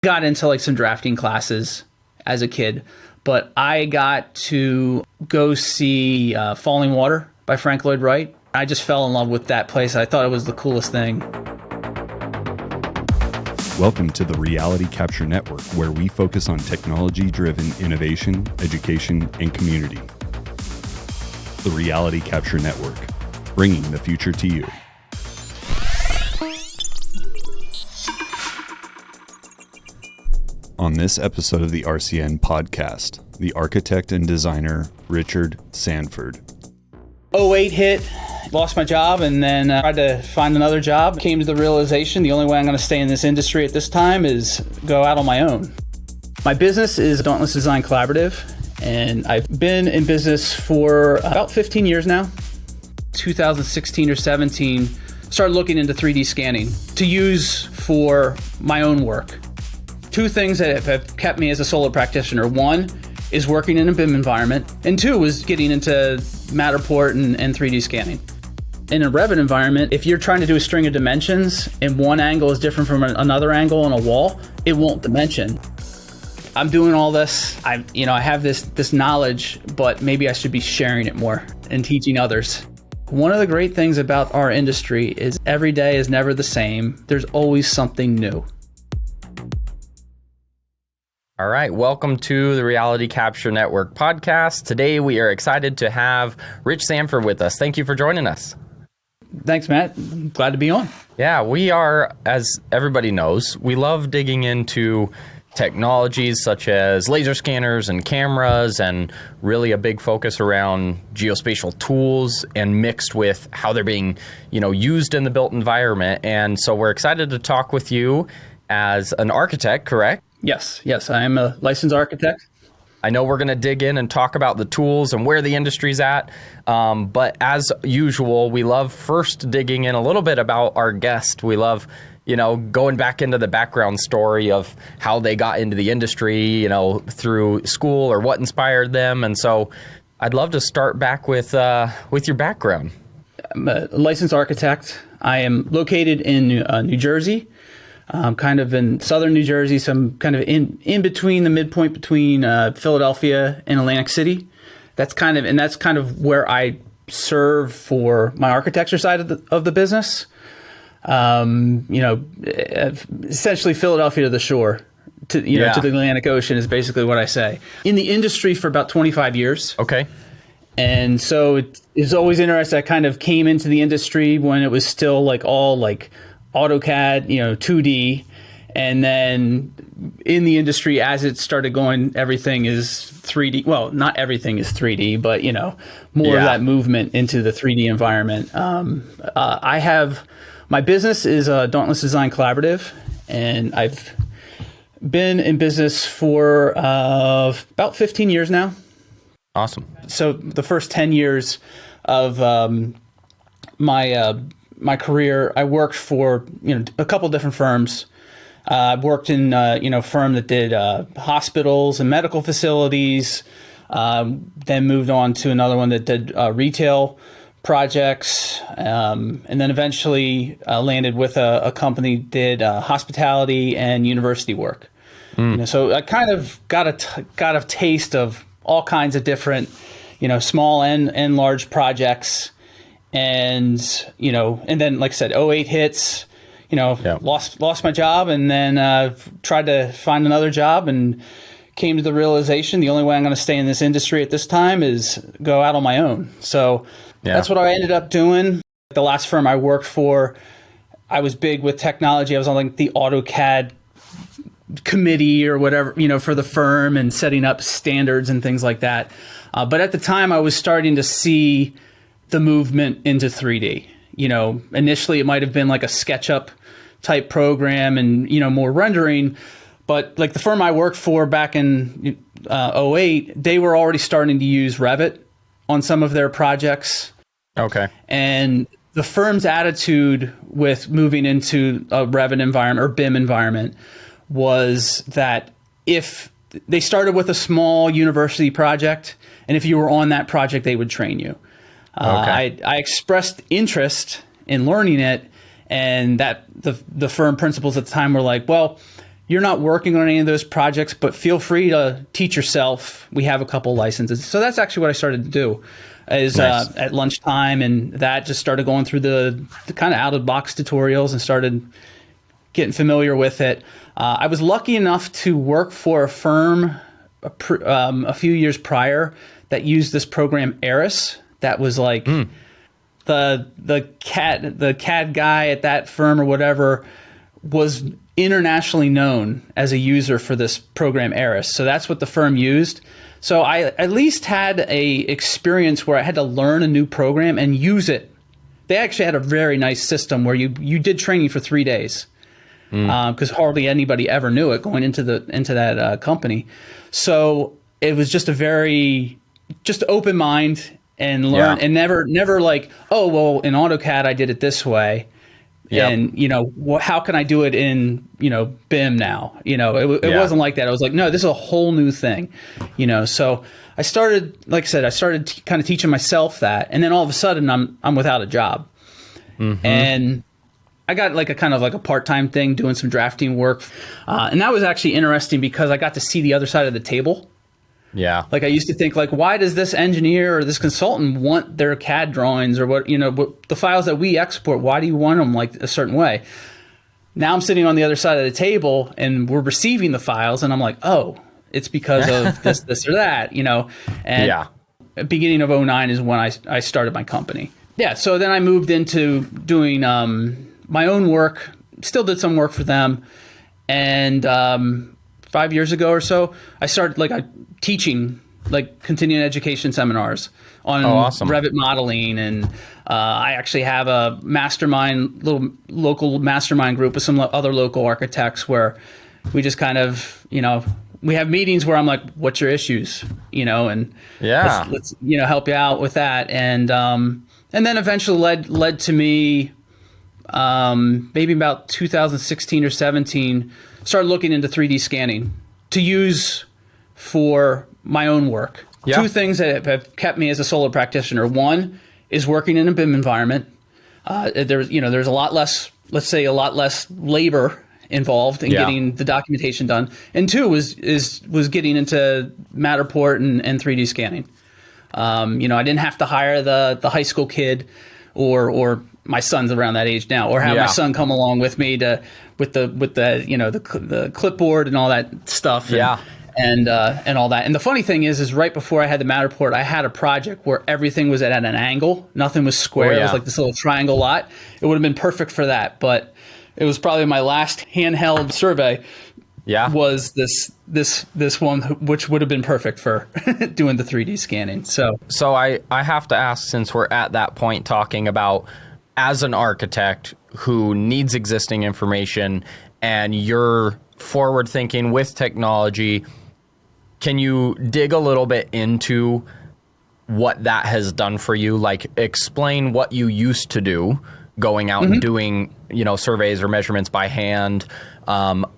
got into like some drafting classes as a kid, but I got to go see Falling Water by Frank Lloyd Wright. I just fell in love with that place. I thought it was the coolest thing. Welcome to the Reality Capture Network, where we focus on technology-driven innovation, education, and community. The Reality Capture Network, bringing the future to you. On this episode of the RCN Podcast, the architect and designer Richard Sanford. 2008 hit, lost my job, and then tried to find another job. Came to the realization the only way I'm going to stay in this industry at this time is go out on my own. My business is Dauntless Design Collaborative, and I've been in business for about 15 years now. 2016 or 17, started looking into 3D scanning to use for my own work. Two things that have kept me as a solo practitioner. One is working in a BIM environment, and two was getting into Matterport and 3D scanning. In a REVIT environment, if you're trying to do a string of dimensions and one angle is different from another angle on a wall, it won't dimension. I'm doing all this. I have this knowledge, but maybe I should be sharing it more and teaching others. One of the great things about our industry is every day is never the same. There's always something new. All right, welcome to the Reality Capture Network podcast. Today we are excited to have Rich Sanford with us. Thank you for joining us. Thanks, Matt. I'm glad to be on. Yeah, we are, as everybody knows, we love digging into technologies such as laser scanners and cameras, and really a big focus around geospatial tools and mixed with how they're being, used in the built environment. And so we're excited to talk with you as an architect, correct? Yes, I am a licensed architect. I know we're going to dig in and talk about the tools and where the industry's at. But as usual, we love first digging in a little bit about our guest. We love, going back into the background story of how they got into the industry, through school or what inspired them. And so I'd love to start back with your background. I'm a licensed architect. I am located in New Jersey. Kind of in southern New Jersey, so I'm kind of in between the midpoint between Philadelphia and Atlantic City. That's kind of where I serve for my architecture side of the business. Essentially Philadelphia to the shore, to the Atlantic Ocean is basically what I say. In the industry for about 25 years. Okay. And so it's always interesting. I kind of came into the industry when it was still all AutoCAD, 2D, and then in the industry as it started going, everything is 3D. Well, not everything is 3D, but more of that movement into the 3D environment. My business is Dauntless Design Collaborative, and I've been in business for about 15 years now. Awesome. So the first 10 years of my career, I worked for a couple different firms. I worked in a firm that did hospitals and medical facilities. Then moved on to another one that did retail projects, and then eventually landed with a company that did hospitality and university work. So I kind of got a taste of all kinds of different, small and large projects. And then like I said, 2008 hits, lost my job, and then tried to find another job, and came to the realization the only way I'm going to stay in this industry at this time is go out on my own. So that's what I ended up doing. The last firm I worked for, I was big with technology. I was on the AutoCAD committee or whatever, for the firm, and setting up standards and things like that. But at the time I was starting to see the movement into 3D. Initially it might have been like a SketchUp type program and, more rendering, but like the firm I worked for back in 2008, they were already starting to use REVIT on some of their projects. Okay. And the firm's attitude with moving into a REVIT environment or BIM environment was that if they started with a small university project, and if you were on that project, they would train you. I expressed interest in learning it, and that the firm principals at the time were like, well, you're not working on any of those projects, but feel free to teach yourself. We have a couple licenses. So that's actually what I started to do is Nice. at lunchtime, and that just started going through the kind of out-of-the-box tutorials and started getting familiar with it. I was lucky enough to work for a firm a few years prior that used this program Eris. That was like the CAD guy at that firm or whatever was internationally known as a user for this program Eris. So that's what the firm used. So I at least had a experience where I had to learn a new program and use it. They actually had a very nice system where you did training for 3 days because hardly anybody ever knew it going into that company. So it was just just open mind and learn and never like, oh, well, in AutoCAD, I did it this way. Yep. And, how can I do it in, BIM now? It wasn't like that. I was like, no, this is a whole new thing, So I started, like I said, kind of teaching myself that. And then all of a sudden I'm without a job. Mm-hmm. And I got like a kind of like a part-time thing doing some drafting work. And that was actually interesting because I got to see the other side of the table. Yeah. Like I used to think like, why does this engineer or this consultant want their CAD drawings or what the files that we export, why do you want them like a certain way? Now I'm sitting on the other side of the table and we're receiving the files and I'm like, oh, it's because of this or that, and beginning of 2009 is when I started my company. Yeah. So then I moved into doing my own work, still did some work for them. And 5 years ago or so, I started teaching continuing education seminars on REVIT modeling, and I actually have a little local mastermind group with some other local architects where we just kind of we have meetings where I'm like, what's your issues, and let's help you out with that, and then eventually led to me maybe about 2016 or 17 started looking into 3D scanning to use for my own work. Yeah. Two things that have kept me as a solo practitioner. One is working in a BIM environment. There's a lot less, let's say, a lot less labor involved in getting the documentation done. And two was getting into Matterport and 3D scanning. I didn't have to hire the high school kid or my son's around that age now, or have my son come along with me with the clipboard and all that stuff. And all that. And the funny thing is right before I had the Matterport, I had a project where everything was at an angle. Nothing was square. It was like this little triangle lot. It would have been perfect for that. But it was probably my last handheld survey. Yeah. Was this one, which would have been perfect for doing the 3D scanning. So I have to ask, since we're at that point talking about as an architect who needs existing information and you're forward thinking with technology, can you dig a little bit into what that has done for you? Like, explain what you used to do, going out and doing, surveys or measurements by hand,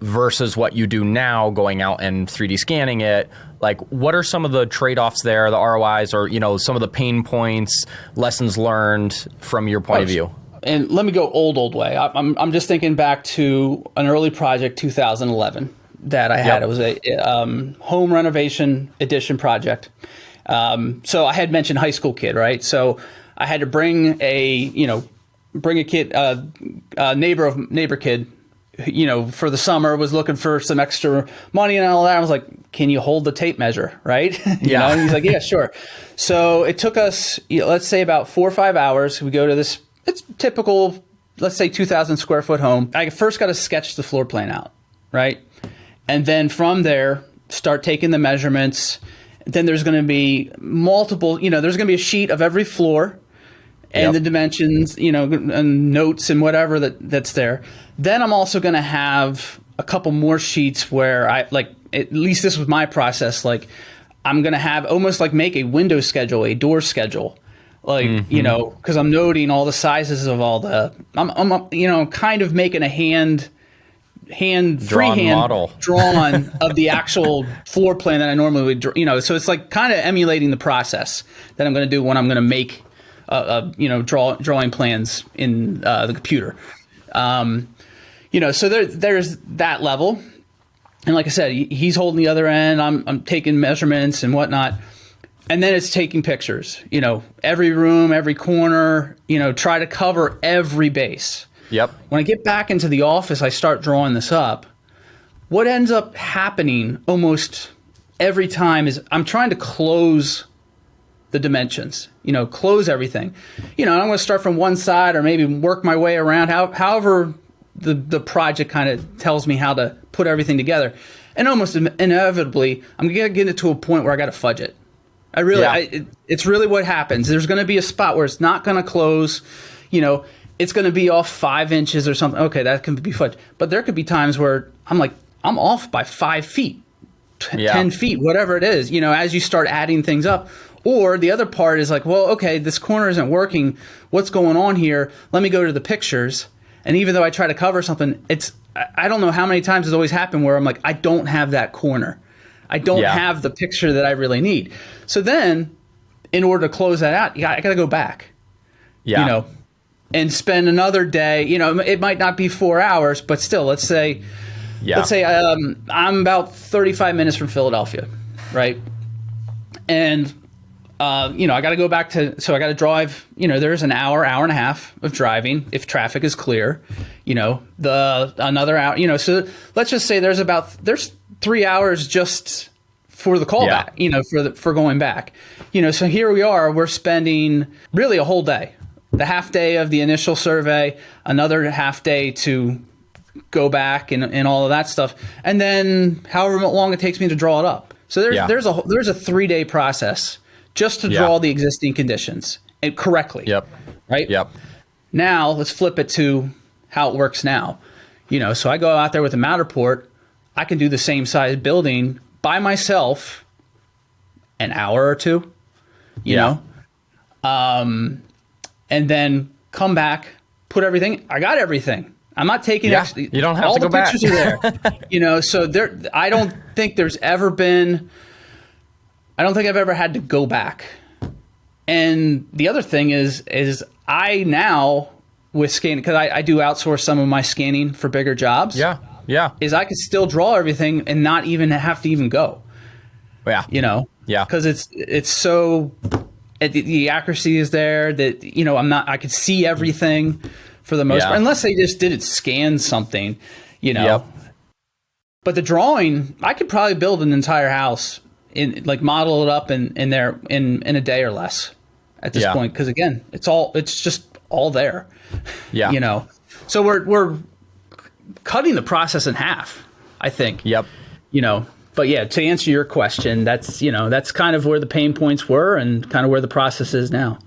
versus what you do now, going out and 3D scanning it. Like, what are some of the trade-offs there, the ROIs, or, some of the pain points, lessons learned from your point of view? And let me go old way. I'm just thinking back to an early project, 2011. That I had. It was a home renovation addition project. So I had mentioned high school kid, right? So I had to bring a kid, a neighbor kid, for the summer, was looking for some extra money and all that. I was like, can you hold the tape measure, right? And he's like, yeah, sure. So it took us, let's say about 4 or 5 hours. We go to this, it's typical, let's say 2,000 square foot home. I first got to sketch the floor plan out, right? And then from there, start taking the measurements. Then there's going to be multiple, there's going to be a sheet of every floor and the dimensions, and notes and whatever that's there. Then I'm also going to have a couple more sheets where at least this was my process. Like, I'm going to have almost like make a window schedule, a door schedule. Because I'm noting all the sizes of all I'm kind of making a freehand model drawn of the actual floor plan that I normally would draw, so it's like kind of emulating the process that I'm going to do when I'm going to make drawing plans in the computer. So there's that level. And like I said, he's holding the other end. I'm taking measurements and whatnot. And then it's taking pictures, every room, every corner, try to cover every base. Yep. When I get back into the office, I start drawing this up. What ends up happening almost every time is I'm trying to close the dimensions, close everything. I'm going to start from one side or maybe work my way around, however the project kind of tells me how to put everything together. And almost inevitably, I'm going to get it to a point where I got to fudge it. It's really what happens. There's going to be a spot where it's not going to close, it's going to be off 5 inches or something. Okay, that can be fudged. But there could be times where I'm off by 5 feet, 10 feet, whatever it is, as you start adding things up. Or the other part is like, well, okay, this corner isn't working. What's going on here? Let me go to the pictures. And even though I try to cover something, I don't know how many times it's always happened where I'm like, I don't have that corner. I don't have the picture that I really need. So then, in order to close that out, I got to go back, and spend another day. It might not be 4 hours, but still, let's say I'm about 35 minutes from Philadelphia, right? And I got to go back so I got to drive. There's an hour and a half of driving if traffic is clear. Another hour. So let's just say there's 3 hours just for the callback, for going back, so here we are, we're spending really a whole day, the half day of the initial survey, another half day to go back and all of that stuff. And then however long it takes me to draw it up. So there's a 3-day process just to draw the existing conditions and correctly. Yep. Right. Yep. Now let's flip it to how it works now. So I go out there with a Matterport. I can do the same size building by myself an hour or two, you know, and then come back, put everything. I got everything. I'm not taking you don't have all to go the back. pictures are there. So I don't think there's ever been. I don't think I've ever had to go back. And the other thing is I now with scanning, because I do outsource some of my scanning for bigger jobs. Yeah. Is I can still draw everything and not even have to even go. Yeah. Yeah. Because it's so the accuracy is there that I could see everything for the most part, unless they just didn't scan something, Yep. But the drawing, I could probably build an entire house model it up in a day or less at this point, because again, it's just all there. Yeah. So we're cutting the process in half, I think. Yep. But yeah, to answer your question, that's kind of where the pain points were and kind of where the process is now.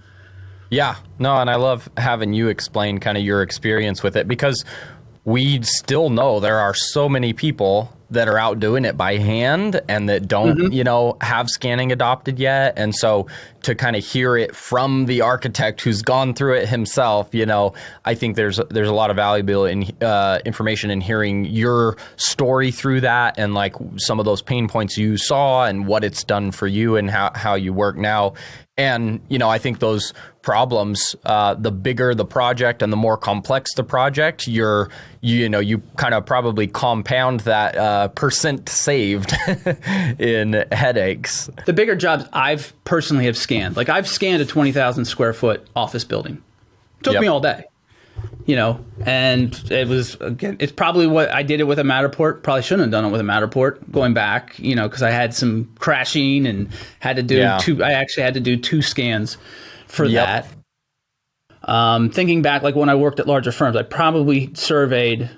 Yeah. No, and I love having you explain kind of your experience with it, because we still know there are so many people that are out doing it by hand and that don't, have scanning adopted yet. And so to kind of hear it from the architect who's gone through it himself, I think there's a lot of valuable information in hearing your story through that and like some of those pain points you saw and what it's done for you and how you work now. And, I think those problems, the bigger the project and the more complex the project, you kind of probably compound that percent saved in headaches. The bigger jobs I've personally have scanned, like I've scanned a 20,000 square foot office building. It took me all day, and it was, again, it's probably what I did it with a Matterport. Probably shouldn't have done it with a Matterport going back, because I had some crashing and had to do I actually had to do 2 scans for that. Thinking back, like when I worked at larger firms, I probably surveyed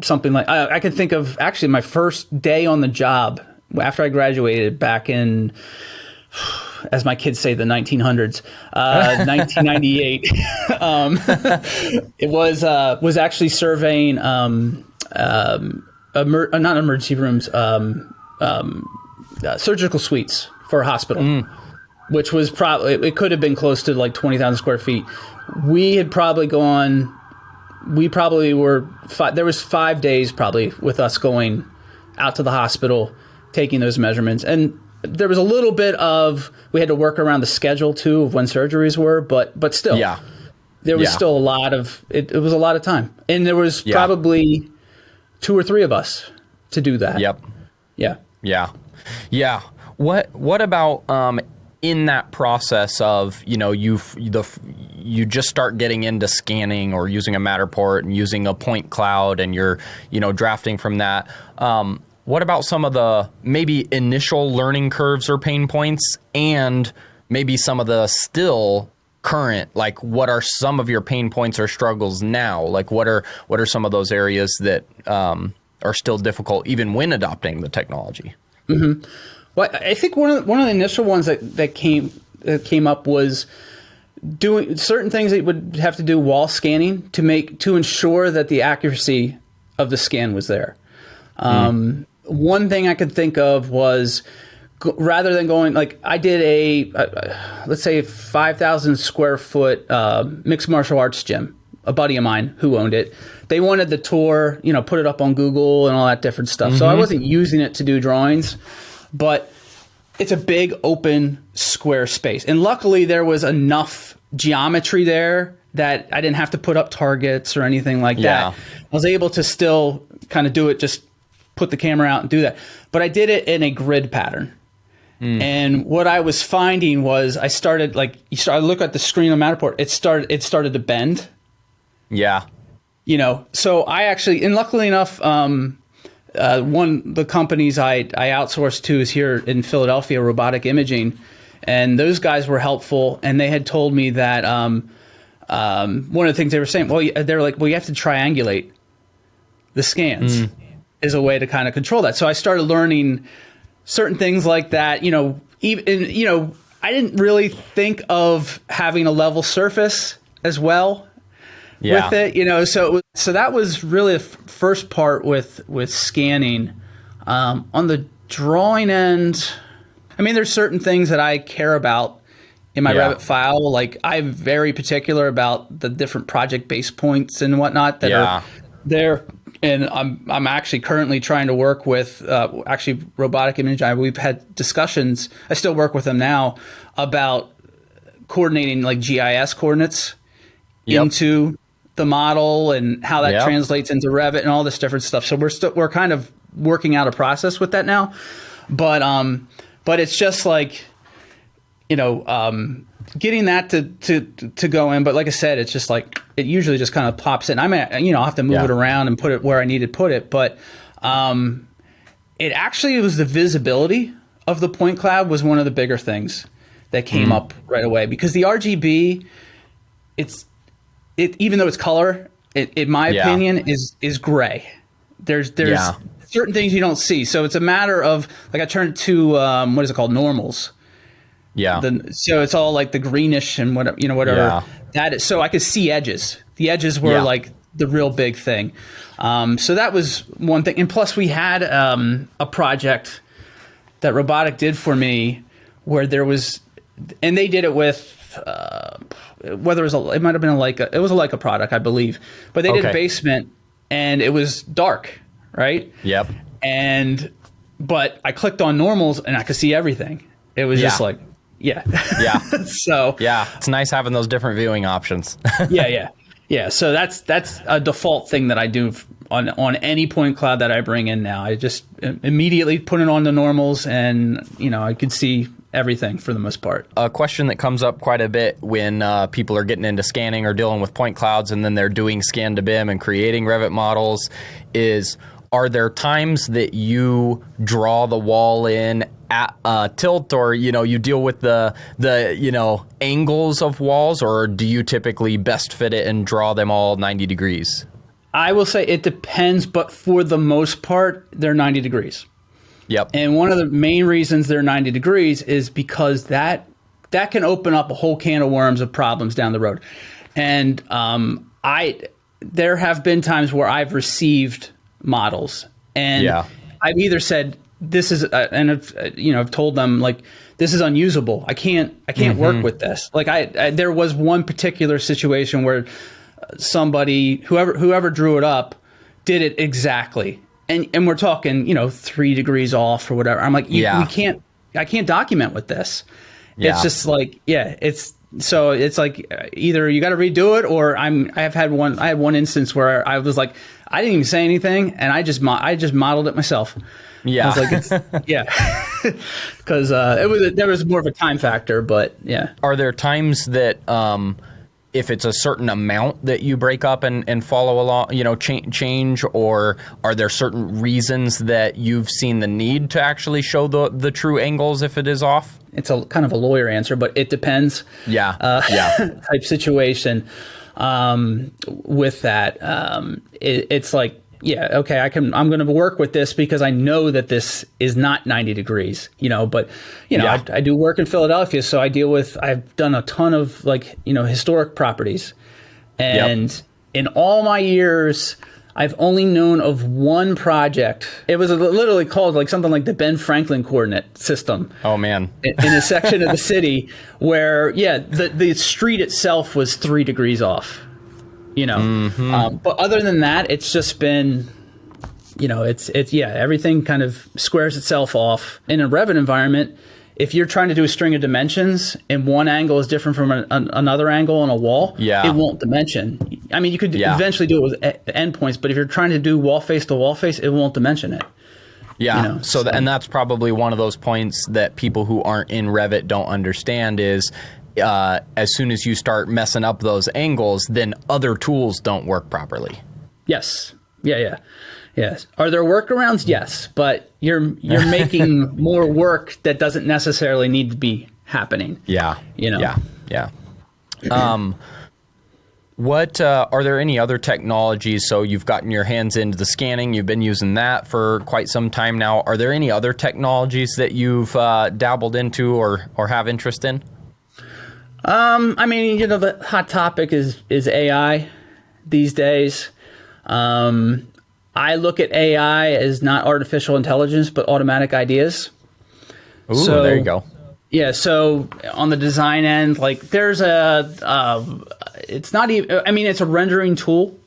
something like, I can think of actually my first day on the job after I graduated back in, as my kids say, the 1900s, 1998. It was actually surveying not emergency rooms, surgical suites for a hospital, which was it could have been close to like 20,000 square feet. We had probably gone. We probably were. There was 5 days probably with us going out to the hospital, taking those measurements, and there was a little bit of, we had to work around the schedule too of when surgeries were, but still, there was still a lot of, it was a lot of time. And there was probably 2 or 3 of us to do that. Yep. Yeah. Yeah. What about in that process of, you just start getting into scanning or using a Matterport and using a point cloud and you're, drafting from that. What about some of the maybe initial learning curves or pain points, and maybe some of the still current, like what are some of your pain points or struggles now? Like what are some of those areas that are still difficult even when adopting the technology? Mm-hmm. Well, I think one of the initial ones that came up was doing certain things that you would have to do while scanning to ensure that the accuracy of the scan was there. One thing I could think of was rather than going, like I did let's say 5,000 square foot mixed martial arts gym, a buddy of mine who owned it. They wanted the tour, put it up on Google and all that different stuff. So I wasn't using it to do drawings, but it's a big open square space. And luckily there was enough geometry there that I didn't have to put up targets or anything like that. I was able to still kind of do it, just put the camera out and do that. But I did it in a grid pattern. And what I was finding was I look at the screen on Matterport, it started to bend. Yeah. So I actually, and luckily enough, the companies I outsourced to is here in Philadelphia, Robotic Imaging, and those guys were helpful. And they had told me that one of the things they were saying, they were like, you have to triangulate the scans is a way to kind of control that. So I started learning certain things like that. I didn't really think of having a level surface as well. With it, so that was really the first part with scanning. On the drawing end, there's certain things that I care about in my Revit file. Like I'm very particular about the different project base points and whatnot that are there. And I'm actually currently trying to work with Robotic Imaging. We've had discussions. I still work with them now about coordinating like GIS coordinates into the model and how that translates into Revit and all this different stuff. So we're kind of working out a process with that now, but it's just like, getting that to go in. But like I said, it's just like, it usually just kind of pops in. I'll have to move it around and put it where I need to put it. But it actually was the visibility of the point cloud was one of the bigger things that came up right away, because the RGB, even though it's color, in my opinion, is gray. There's certain things you don't see. So it's a matter of, like, I turned to what is it called, normals. Yeah. So it's all like the greenish and whatever that is. So I could see edges. The edges were like the real big thing. So that was one thing. And plus we had a project that Robotic did for me where there was, and they did it with, whether it was it might have been a Leica product, I believe, but they did a basement and it was dark, right? Yep. But I clicked on normals and I could see everything. It was just like, so it's nice having those different viewing options. Yeah. So that's a default thing that I do on any point cloud that I bring in now. I just immediately put it on the normals, and I could see everything for the most part. A question that comes up quite a bit when people are getting into scanning or dealing with point clouds, and then they're doing scan-to-BIM and creating Revit models is, are there times that you draw the wall in at a tilt, or you deal with the angles of walls, or do you typically best fit it and draw them all 90 degrees? I will say it depends, but for the most part, they're 90 degrees. Yep. And one of the main reasons they're 90 degrees is because that can open up a whole can of worms of problems down the road. And there have been times where I've received models, and I've either said, this is, and I've told them, like, this is unusable. I can't work with this. Like there was one particular situation where somebody, whoever drew it up, did it exactly. And we're talking, 3 degrees off or whatever. I'm like, I can't document with this. It's just like, So it's like either you got to redo it, or I had one instance where I was like, I didn't even say anything, and I just modeled it myself. Yeah. I was like, because there was more of a time factor, but yeah. Are there times that if it's a certain amount that you break up and follow along, change, or are there certain reasons that you've seen the need to actually show the true angles if it is off? It's a kind of a lawyer answer, but it depends. Type situation. With that, it's like, okay, I'm going to work with this because I know that this is not 90 degrees, but, I do work in Philadelphia. So I've done a ton of historic properties, and in all my years, I've only known of one project. It was literally called something like the Ben Franklin coordinate system. Oh man. In a section of the city where, the street itself was 3 degrees off. But other than that, it's just been, everything kind of squares itself off. In a Revit environment, if you're trying to do a string of dimensions and one angle is different from another angle on a wall, it won't dimension. I mean, you could eventually do it with endpoints, but if you're trying to do wall face to wall face, it won't dimension it. Yeah. And that's probably one of those points that people who aren't in Revit don't understand is, as soon as you start messing up those angles, then other tools don't work properly. Yes. Yes. Are there workarounds? Yes, but you're making more work that doesn't necessarily need to be happening. Yeah. What are there any other technologies? So you've gotten your hands into the scanning. You've been using that for quite some time now. Are there any other technologies that you've dabbled into or have interest in? The hot topic is AI these days. I look at AI as not artificial intelligence, but automatic ideas. Ooh, there you go. Yeah. So on the design end, there's it's not even, it's a rendering tool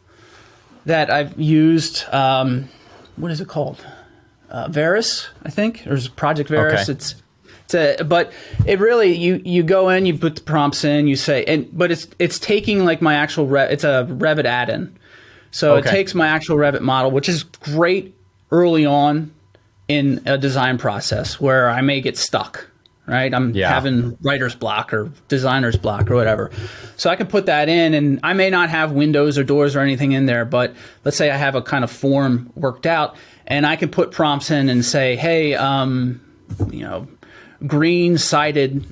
that I've used. What is it called? Veris, I think. There's Project Veris. Okay. But it really, you go in, you put the prompts in, you say, but it's taking my actual it's a Revit add-in. So it takes my actual Revit model, which is great early on in a design process where I may get stuck, right? I'm having writer's block or designer's block or whatever. So I can put that in, and I may not have windows or doors or anything in there, but let's say I have a kind of form worked out, and I can put prompts in and say, hey, green siding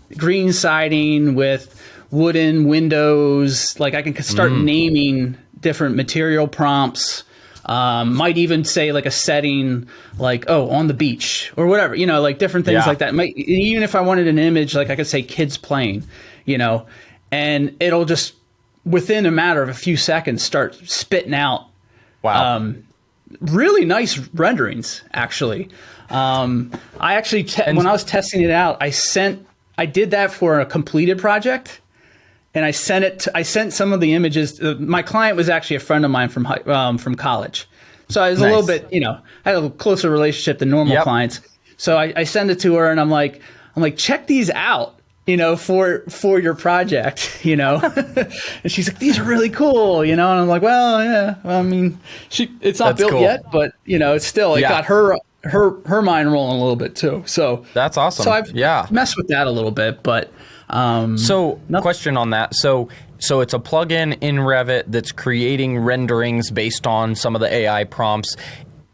with wooden windows. I can start naming different material prompts. Might even say a setting on the beach or whatever, different things like that. Even if I wanted an image, I could say kids playing, and it'll just within a matter of a few seconds start spitting out. Wow. Really nice renderings, actually. I actually, when I was testing it out, I did that for a completed project, and I sent some of the images. My client was actually a friend of mine from college. So I was a little bit, I had a closer relationship than normal clients. So I send it to her, and I'm like, check these out, for your project, and she's like, these are really cool, and I'm like, well, yeah, it's not built yet, but it's still, it got her mind rolling a little bit too. So that's awesome. So I've messed with that a little bit, but question on that. So it's a plugin in Revit that's creating renderings based on some of the AI prompts,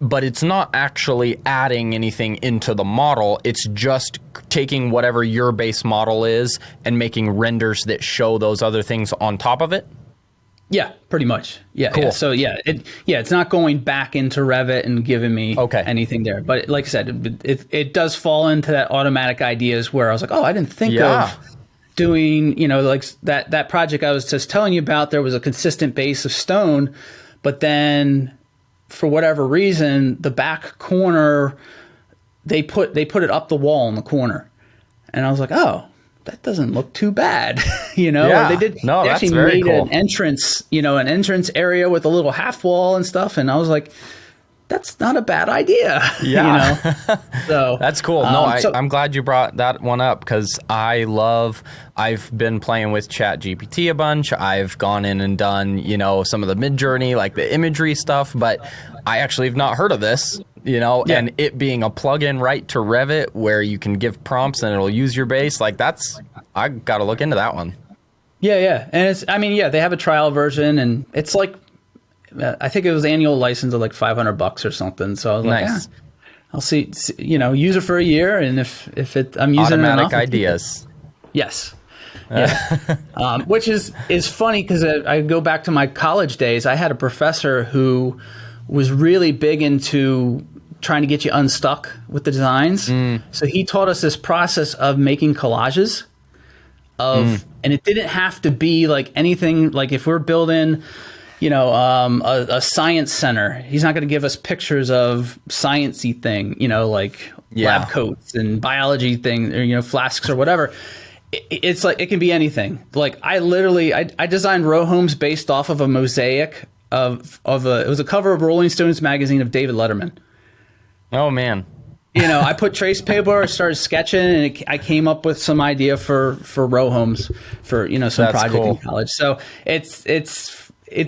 but it's not actually adding anything into the model. It's just taking whatever your base model is and making renders that show those other things on top of it. Yeah, pretty much. Yeah. Cool. Yeah. So it's not going back into Revit and giving me anything there. But like I said, it does fall into that automatic ideas where I was like, oh, I didn't think of doing, that project I was just telling you about. There was a consistent base of stone, but then for whatever reason, the back corner, they put it up the wall in the corner. And I was like, oh, that doesn't look too bad, Yeah. They did. No, they that's actually very made cool. an entrance area with a little half wall and stuff. And I was like, that's not a bad idea. Yeah. So that's cool. No, I'm glad you brought that one up, because I've been playing with ChatGPT a bunch. I've gone in and done, some of the Mid-Journey, like the imagery stuff, but I actually have not heard of this, and it being a plugin right to Revit where you can give prompts and it'll use your base. Like I got to look into that one. Yeah. And they have a trial version, and it's like, I think it was annual license of like $500 or something. So I was like, I'll see, use it for a year. And if I'm using automatic it enough, ideas. Yes. Yeah. Which is funny, because I go back to my college days. I had a professor who was really big into trying to get you unstuck with the designs. So he taught us this process of making collages and it didn't have to be like anything. Like if we're building, a science center, he's not going to give us pictures of sciencey thing, lab coats and biology thing, or, flasks or whatever. It's like, it can be anything. Like I designed row homes based off of a mosaic it was a cover of Rolling Stones magazine of David Letterman. Oh man. I put trace paper, I started sketching, and I came up with some idea for row homes for, some That's project cool. in college. So it's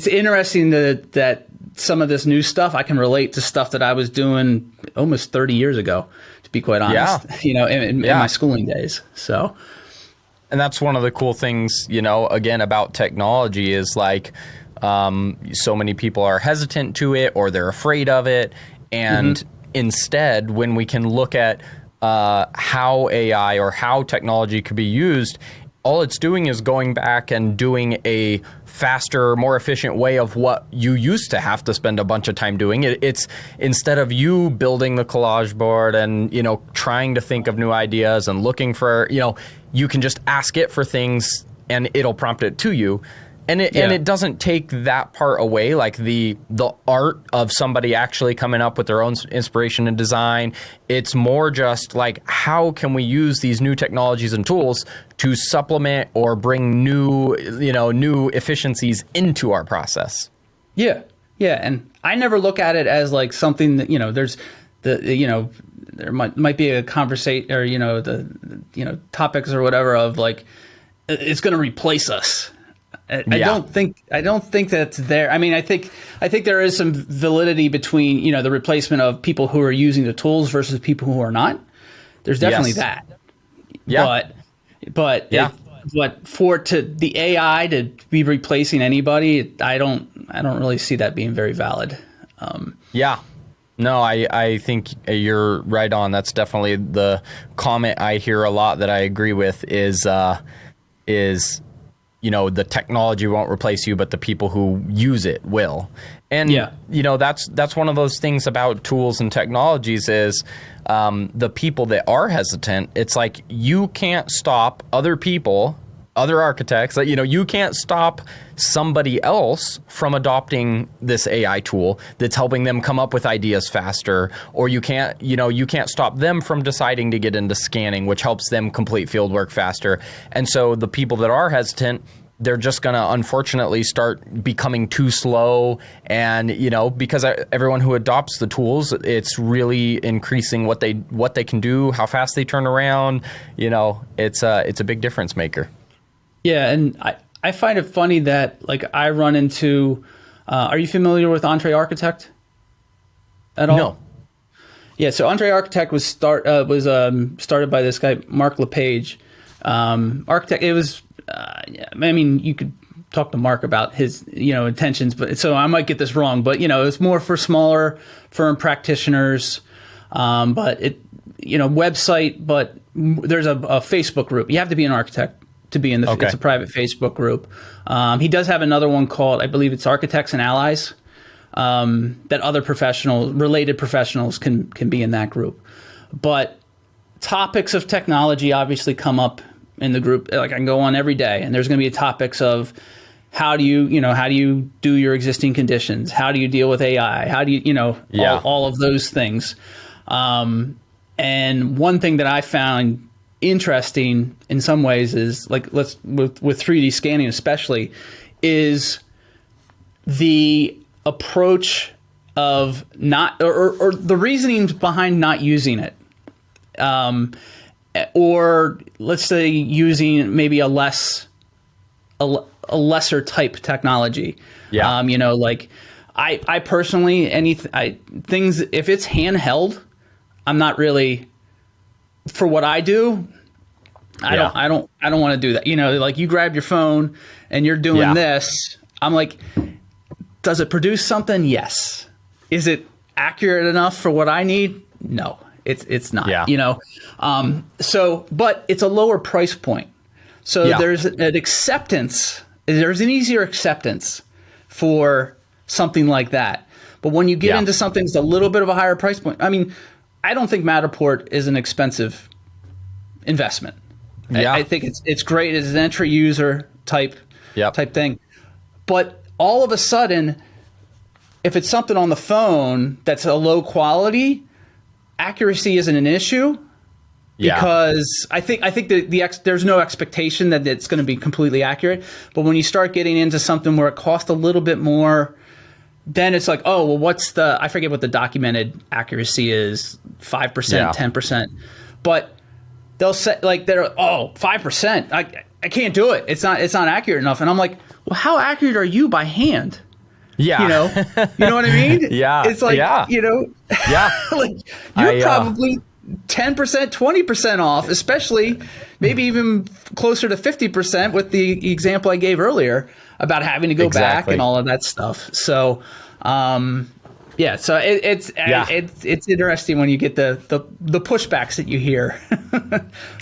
interesting that some of this new stuff I can relate to stuff that I was doing almost 30 years ago, to be quite honest, in my schooling days. So. And that's one of the cool things, again, about technology is like, so many people are hesitant to it, or they're afraid of it. And instead, when we can look at how AI or how technology could be used, all it's doing is going back and doing a faster, more efficient way of what you used to have to spend a bunch of time doing. It's instead of you building the collage board and, trying to think of new ideas and looking for, you can just ask it for things and it'll prompt it to you. And it doesn't take that part away, like the art of somebody actually coming up with their own inspiration and design. It's more just like, how can we use these new technologies and tools to supplement or bring new efficiencies into our process? Yeah. And I never look at it as like something that, there's there might be a conversation or, topics or whatever of like, it's going to replace us. I don't think that's there. I mean, I think there is some validity between, the replacement of people who are using the tools versus people who are not. There's definitely that. Yeah. But for the AI to be replacing anybody, I don't really see that being very valid. No, I think you're right on. That's definitely the comment I hear a lot that I agree with is the technology won't replace you, but the people who use it will. And, that's one of those things about tools and technologies is the people that are hesitant, it's like you can't stop other people, other architects, you can't stop somebody else from adopting this AI tool that's helping them come up with ideas faster, or you can't stop them from deciding to get into scanning, which helps them complete field work faster. And so the people that are hesitant, they're just going to unfortunately start becoming too slow. And, because everyone who adopts the tools, it's really increasing what they can do, how fast they turn around. It's a big difference maker. Yeah. And I find it funny that like I run into, are you familiar with Entree Architect at all? No. Yeah. So Entree Architect was started by this guy, Mark LePage. Architect, it was, you could talk to Mark about his, intentions, but so I might get this wrong, but, it's more for smaller firm practitioners, but website, but there's a Facebook group. You have to be an architect to be in it's a private Facebook group. He does have another one called, I believe it's Architects and Allies, that other related professionals can be in that group. But topics of technology obviously come up in the group. Like I can go on every day and there's going to be topics of how do you do your existing conditions? How do you deal with AI? How do you, all of those things. And one thing that I found interesting in some ways is like, with 3D scanning, especially, is the approach of not, or the reasoning behind not using it. Or let's say using maybe a lesser type technology. Yeah. Like I personally, things, if it's handheld, I'm not really, for what I do, I don't want to do that. Like you grab your phone and you're doing this. I'm like, does it produce something? Yes. Is it accurate enough for what I need? No, it's not. Yeah. But it's a lower price point. So there's an acceptance. There's an easier acceptance for something like that. But when you get into something that's a little bit of a higher price point, I mean, I don't think Matterport is an expensive investment. Yeah. I think it's great as an entry user type thing. But all of a sudden, if it's something on the phone that's a low quality, accuracy isn't an issue. Because I think there's no expectation that it's going to be completely accurate. But when you start getting into something where it costs a little bit more, then it's like, oh, well, I forget what the documented accuracy is, 5%, 10%. But they'll say, like, 5%. I can't do it. It's not accurate enough. And I'm like, well, how accurate are you by hand? Yeah. You know what I mean? Yeah. It's like, like you're probably 10%, 20% off, especially maybe even closer to 50% with the example I gave earlier about having to go back and all of that stuff. So, so it's interesting when you get the pushbacks that you hear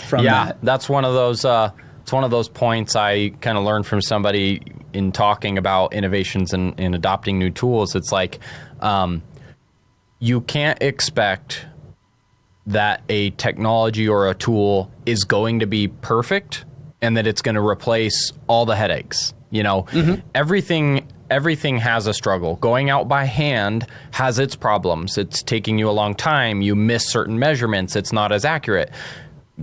from that. That's one of those. It's one of those points I kind of learned from somebody in talking about innovations and adopting new tools. It's like you can't expect that a technology or a tool is going to be perfect and that it's going to replace all the headaches. Everything has a struggle. Going out by hand has its problems. It's taking you a long time. You miss certain measurements. It's not as accurate.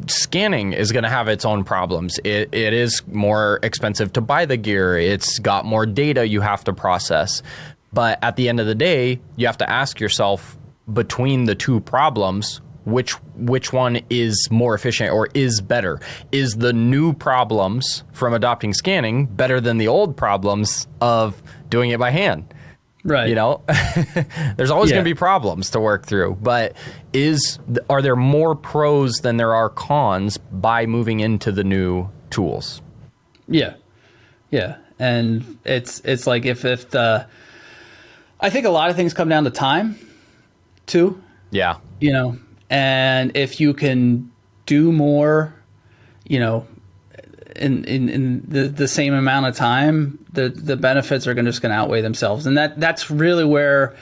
Scanning is going to have its own problems. It is more expensive to buy the gear. It's got more data you have to process. But at the end of the day, you have to ask yourself, between the two problems, which one is more efficient or is better? Is the new problems from adopting scanning better than the old problems of doing it by hand? Right. There's always going to be problems to work through, but are there more pros than there are cons by moving into the new tools? Yeah. Yeah. And it's like I think a lot of things come down to time too. Yeah. And if you can do more, in the same amount of time, the benefits are just going to outweigh themselves. And that's really where,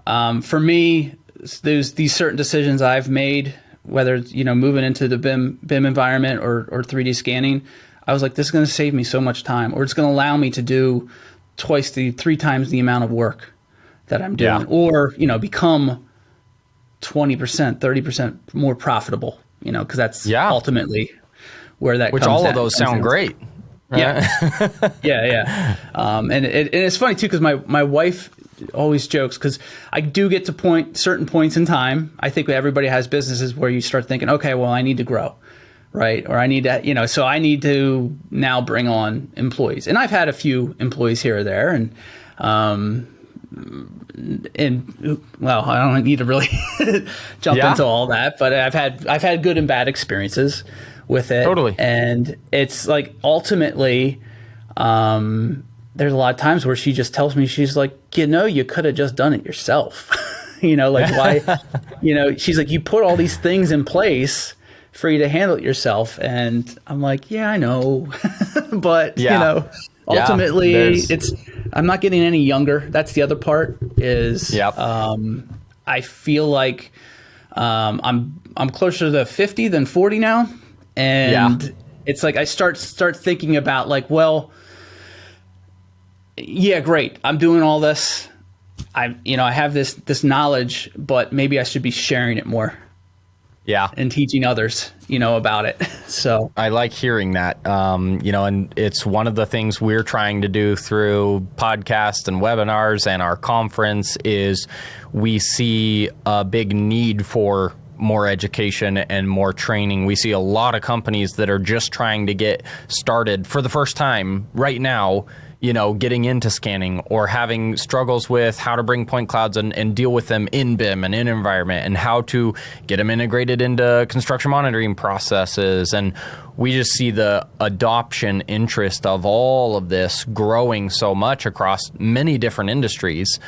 for me, there's these certain decisions I've made, whether it's, moving into the BIM environment or 3D scanning. I was like, this is going to save me so much time, or it's going to allow me to do 3 times the amount of work that I'm doing, or, become 20%, 30% more profitable, because that's ultimately where that comes. Which all of those sound great. Right? Yeah. And it's funny too, because my wife always jokes, because I do get to certain points in time. I think everybody has businesses where you start thinking, okay, well, I need to grow, right? Or I need to, so I need to now bring on employees. And I've had a few employees here or there, and I don't need to really jump into all that, but I've had good and bad experiences with it. Totally. And it's like, ultimately, there's a lot of times where she just tells me, she's like, you could have just done it yourself. Why, she's like, you put all these things in place for you to handle it yourself. And I'm like, yeah, I know. But, ultimately I'm not getting any younger. That's the other part is, I feel like, I'm closer to 50 than 40 now. And it's like, I start thinking about like, well, yeah, great. I'm doing all this. I have this knowledge, but maybe I should be sharing it more. Yeah. and teaching others, about it. So I like hearing that, and it's one of the things we're trying to do through podcasts and webinars and our conference is we see a big need for more education and more training. We see a lot of companies that are just trying to get started for the first time right now, getting into scanning or having struggles with how to bring point clouds and deal with them in BIM and in environment and how to get them integrated into construction monitoring processes. And we just see the adoption interest of all of this growing so much across many different industries.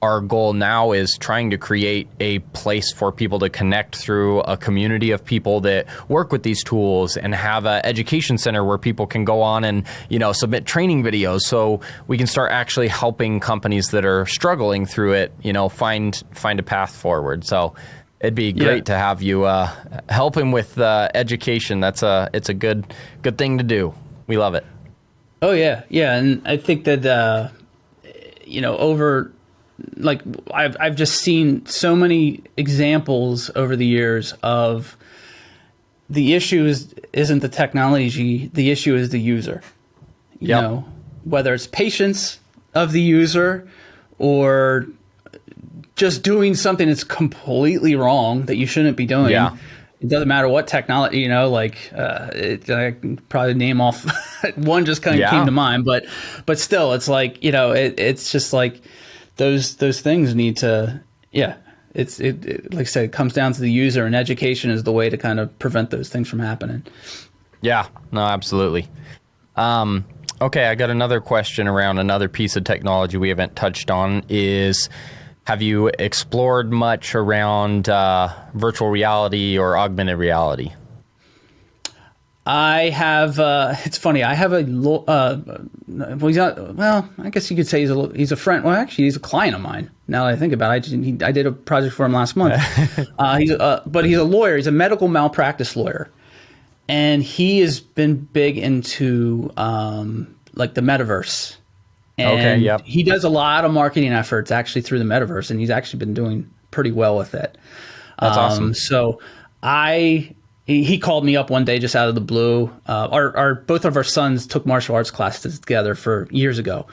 Our goal now is trying to create a place for people to connect through a community of people that work with these tools and have an education center where people can go on and, submit training videos so we can start actually helping companies that are struggling through it, find a path forward. So it'd be great to have you helping with education. It's a good thing to do. We love it. Oh, yeah. Yeah. And I think that, I've just seen so many examples over the years of the issue isn't the technology, the issue is the user. Whether it's patience of the user or just doing something that's completely wrong that you shouldn't be doing. Yeah. It doesn't matter what technology, I can probably name off one just kind of came to mind, but still, it's like, it's just like those things need to, it's like I said, it comes down to the user, and education is the way to kind of prevent those things from happening. Yeah, no, absolutely. Okay, I got another question around another piece of technology we haven't touched on is, have you explored much around virtual reality or augmented reality? I have. It's funny. I have I guess you could say he's a friend. Well, actually, he's a client of mine. Now that I think about it, I did a project for him last month. But he's a lawyer. He's a medical malpractice lawyer, and he has been big into like the metaverse. And he does a lot of marketing efforts actually through the metaverse, and he's actually been doing pretty well with it. That's awesome. So he called me up one day just out of the blue. Both of our sons took martial arts classes together for years ago,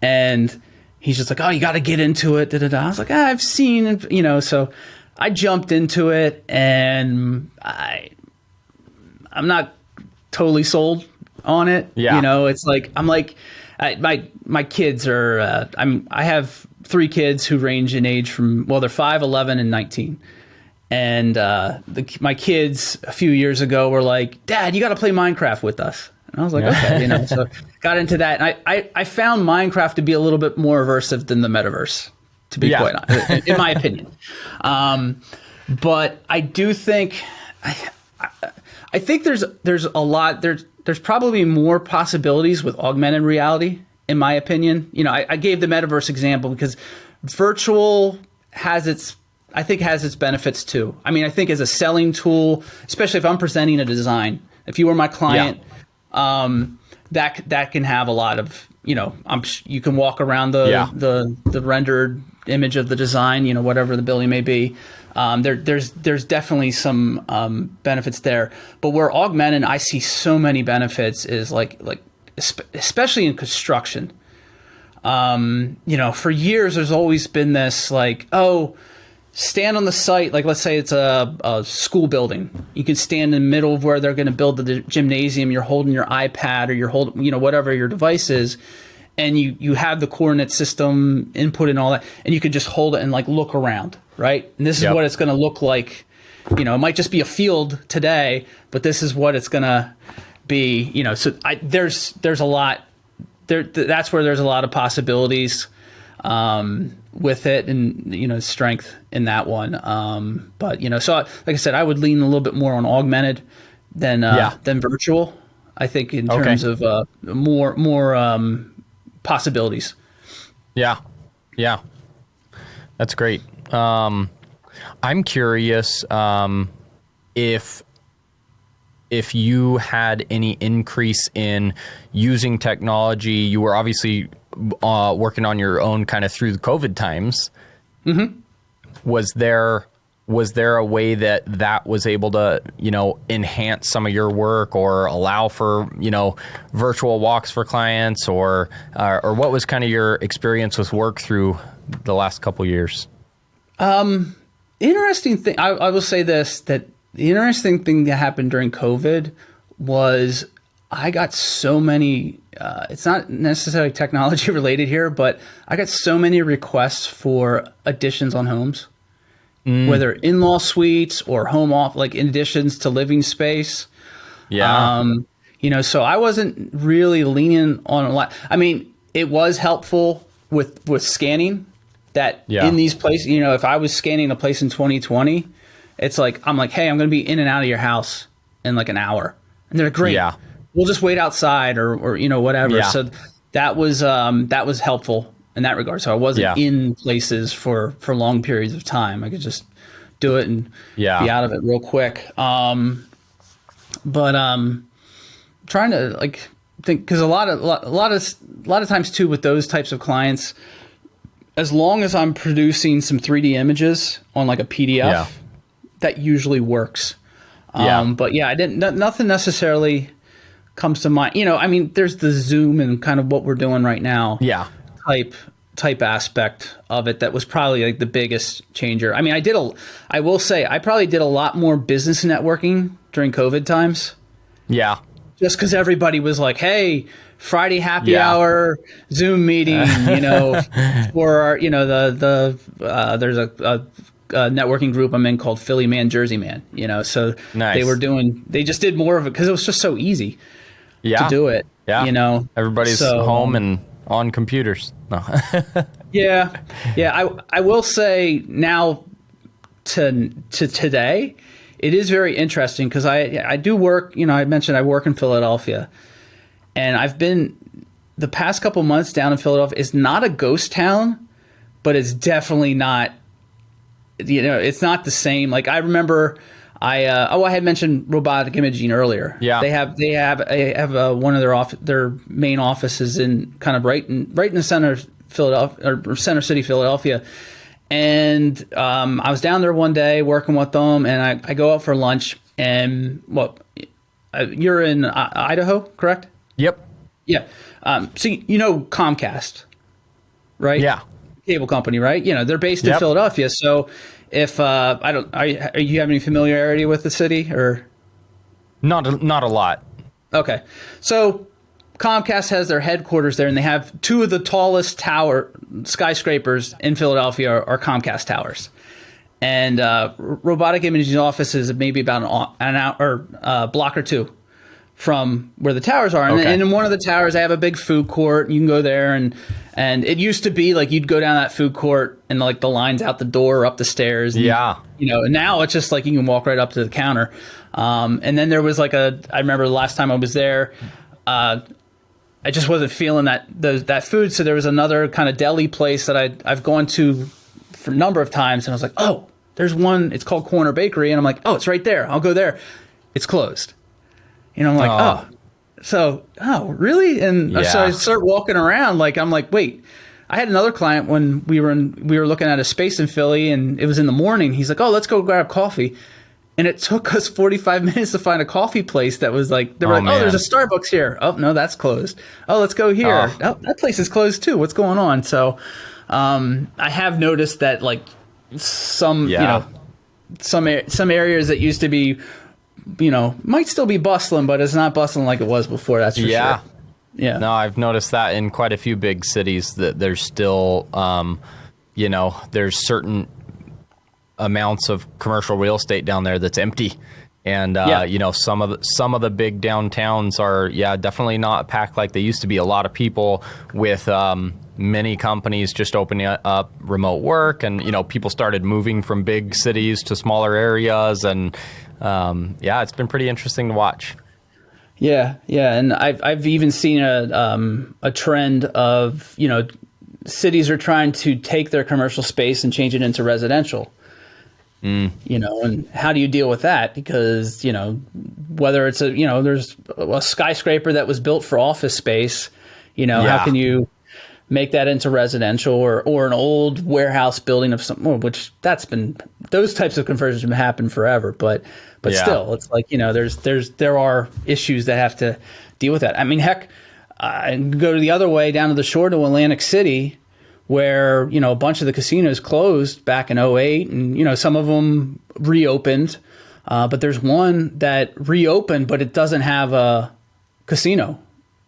and he's just like, "Oh, you got to get into it." I was like, "I've seen," So I jumped into it, and I'm not totally sold on it. Yeah. It's like my kids are. I have 3 kids who range in age from they're 5, 11, and 19. And my kids a few years ago were like, "Dad, you got to play Minecraft with us." And I was like, "Okay," So got into that. And I found Minecraft to be a little bit more immersive than the metaverse, to be quite honest, in my opinion. But I do think, I think there's a lot, there's probably more possibilities with augmented reality, in my opinion. I gave the metaverse example because virtual has its benefits too. I mean, I think as a selling tool, especially if I'm presenting a design, if you were my client, that can have a lot of, you can walk around the rendered image of the design, whatever the building may be. There's definitely some benefits there. But where augmented, I see so many benefits is like especially in construction. For years there's always been this like, stand on the site, like let's say it's a school building. You can stand in the middle of where they're going to build the gymnasium. You're holding your iPad or you're holding, whatever your device is, and you have the coordinate system input and all that, and you could just hold it and like look around, right? And this is what it's going to look like. It might just be a field today, but this is what it's going to be. So there's a lot there. That's where there's a lot of possibilities with it, and strength in that one. But so like I said, I would lean a little bit more on augmented than virtual. I think in terms of more possibilities. Yeah, that's great. I'm curious if you had any increase in using technology. You were obviously working on your own kind of through the COVID times. Mm-hmm. Was there was there a way that was able to, enhance some of your work or allow for, virtual walks for clients, or what was kind of your experience with work through the last couple years? Interesting thing. I will say this, that the interesting thing that happened during COVID was I got so many, it's not necessarily technology related here, but I got so many requests for additions on homes, whether in-law suites or home off, like additions to living space. Yeah. So I wasn't really leaning on a lot. I mean, it was helpful with scanning that in these places, if I was scanning a place in 2020, it's like, I'm like, hey, I'm going to be in and out of your house in like an hour. And they're great. Yeah. We'll just wait outside or whatever. Yeah. So that was helpful in that regard. So I wasn't in places for long periods of time. I could just do it and be out of it real quick. But trying to like think, because a lot of times too with those types of clients, as long as I'm producing some 3D images on like a PDF, that usually works. But I nothing necessarily comes to mind. I mean, there's the Zoom and kind of what we're doing right now. Type aspect of it that was probably like the biggest changer. I mean, I will say I probably did a lot more business networking during COVID times. Yeah. Just because everybody was like, hey, Friday happy hour, Zoom meeting, for our, there's a networking group I'm in called Philly Man, Jersey Man, so nice. They just did more of it because it was just so easy to do it. Yeah. Everybody's home and on computers. No. I will say now to today, it is very interesting because I do work, I mentioned I work in Philadelphia, and I've been the past couple months down in Philadelphia. It's not a ghost town, but it's definitely not, it's not the same. Like I remember I had mentioned robotic imaging earlier. Yeah. They have one of their main offices in kind of right in the center of Philadelphia, or center city, Philadelphia. And I was down there one day working with them, and I go out for lunch. And you're in Idaho, correct? Yep. Yeah. So Comcast, right? Yeah. Cable company, right? They're based in Philadelphia. So if are you have any familiarity with the city or? Not a lot. Okay. So Comcast has their headquarters there, and they have two of the tallest skyscrapers in Philadelphia are Comcast towers. And robotic imaging offices are maybe about an hour or a block or two from where the towers are. And in one of the towers, they have a big food court. And you can go there, and it used to be like you'd go down that food court and like the lines out the door or up the stairs. And, and now it's just like you can walk right up to the counter. And then there was like I remember the last time I was there, I just wasn't feeling that food. So there was another kind of deli place that I've gone to for a number of times, and I was like, oh, there's one. It's called Corner Bakery, and I'm like, oh, it's right there. I'll go there. It's closed. I'm like, oh, really? And so I start walking around, like I'm like, wait. I had another client when we were looking at a space in Philly, and it was in the morning. He's like, oh, let's go grab coffee. And it took us 45 minutes to find a coffee place that was like, they were like, man. Oh, there's a Starbucks here. Oh, no, that's closed. Oh, let's go here. Oh, that place is closed too. What's going on? So I have noticed that like some areas that used to be, might still be bustling, but it's not bustling like it was before. That's for sure. Yeah. No, I've noticed that in quite a few big cities that there's still, there's certain amounts of commercial real estate down there that's empty. And, some of the big downtowns are, definitely not packed like they used to be. A lot of people with many companies just opening up remote work, and, people started moving from big cities to smaller areas. And, it's been pretty interesting to watch. Yeah. And I've even seen a trend of, cities are trying to take their commercial space and change it into residential. And how do you deal with that? Because, whether it's there's a skyscraper that was built for office space, how can you make that into residential or an old warehouse building of some, which those types of conversions have happened forever. But still, it's like, there are issues that have to deal with that. I mean, heck, I go to the other way down to the shore to Atlantic City, where, a bunch of the casinos closed back in '08, and, some of them reopened. But there's one that reopened, but it doesn't have a casino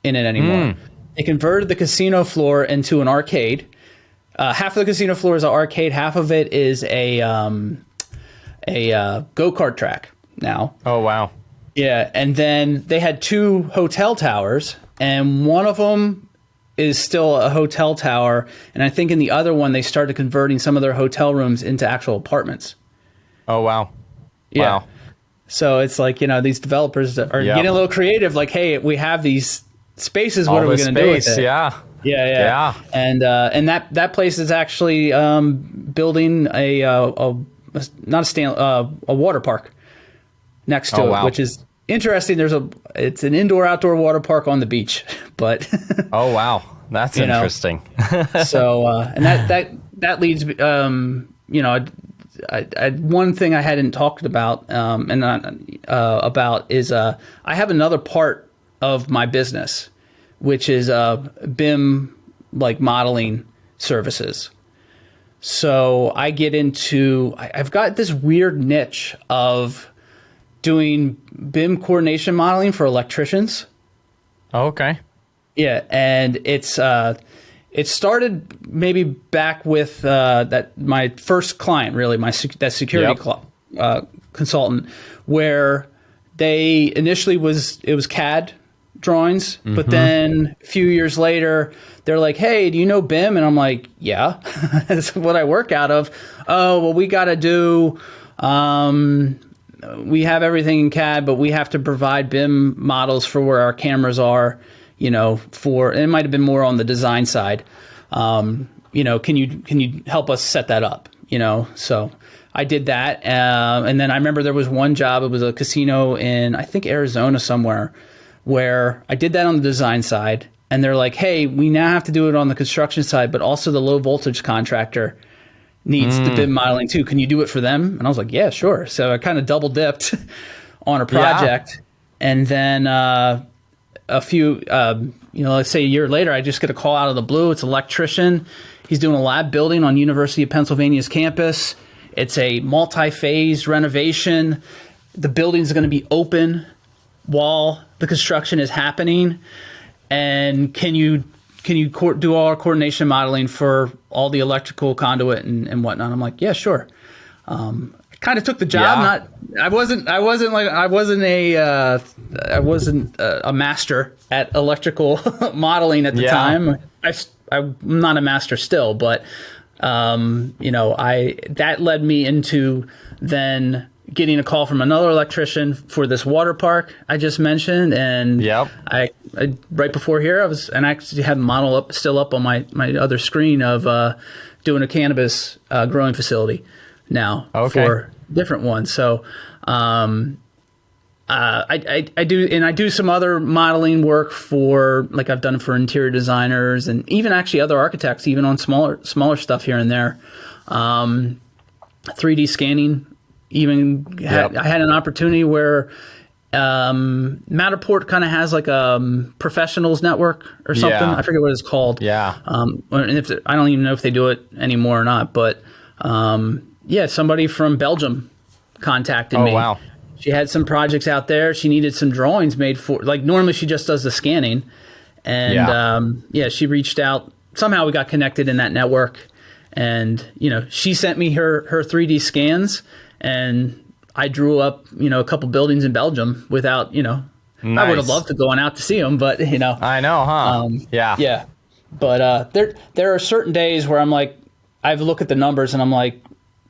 in it anymore. They converted the casino floor into an arcade. Half of the casino floor is an arcade. Half of it is a go-kart track now. Oh, wow. Yeah, and then they had 2 hotel towers, and one of them is still a hotel tower, and I think in the other one they started converting some of their hotel rooms into actual apartments. Oh, wow. Yeah. Wow. So it's like, these developers are getting a little creative, like, hey, we have these spaces, what are we going to do with it? Yeah. And that place is actually building a water park next to it, which is interesting. It's an indoor-outdoor water park on the beach, but oh wow, that's interesting. So and that leads one thing I hadn't talked about is I have another part of my business, which is BIM like modeling services. So I've got this weird niche of doing BIM coordination modeling for electricians. Oh, okay. Yeah, and it started maybe back with my first client, really, that security consultant, where they initially it was CAD drawings, but then a few years later they're like, hey, do you know BIM? And I'm like, yeah, that's what I work out of. Oh, well, we got to do we have everything in CAD, but we have to provide BIM models for where our cameras are, it might have been more on the design side. Can you help us set that up? So I did that. And then I remember there was one job, it was a casino in, I think, Arizona somewhere, where I did that on the design side. And they're like, hey, we now have to do it on the construction side, but also the low voltage contractor needs the BIM modeling too. Can you do it for them? And I was like, yeah, sure. So I kind of double dipped on a project. Yeah. And then a few, let's say a year later, I just get a call out of the blue. It's an electrician. He's doing a lab building on University of Pennsylvania's campus. It's a multi-phase renovation. The building's going to be open while the construction is happening. And can you do all our coordination modeling for all the electrical conduit and whatnot? I'm like, yeah, sure. I kind of took the job. I wasn't a master at electrical modeling at the time. I'm not a master still, but that led me into then getting a call from another electrician for this water park I just mentioned, and I right before here I actually had a model still up on my other screen of doing a cannabis growing facility now for different ones. So I do some other modeling work for, like, I've done it for interior designers and even actually other architects, even on smaller stuff here and there. 3D scanning. I had an opportunity where Matterport kind of has like a professionals network or something. I forget what it's called. Yeah. And I don't even know if they do it anymore or not. But somebody from Belgium contacted me. Oh, wow. She had some projects out there. She needed some drawings made for, like, normally she just does the scanning. And she reached out. Somehow we got connected in that network. And, she sent me her 3D scans. And I drew up, a couple buildings in Belgium without, Nice. I would have loved to go on out to see them, but, I know, huh? Yeah. But there are certain days where I'm like, I look at the numbers and I'm like,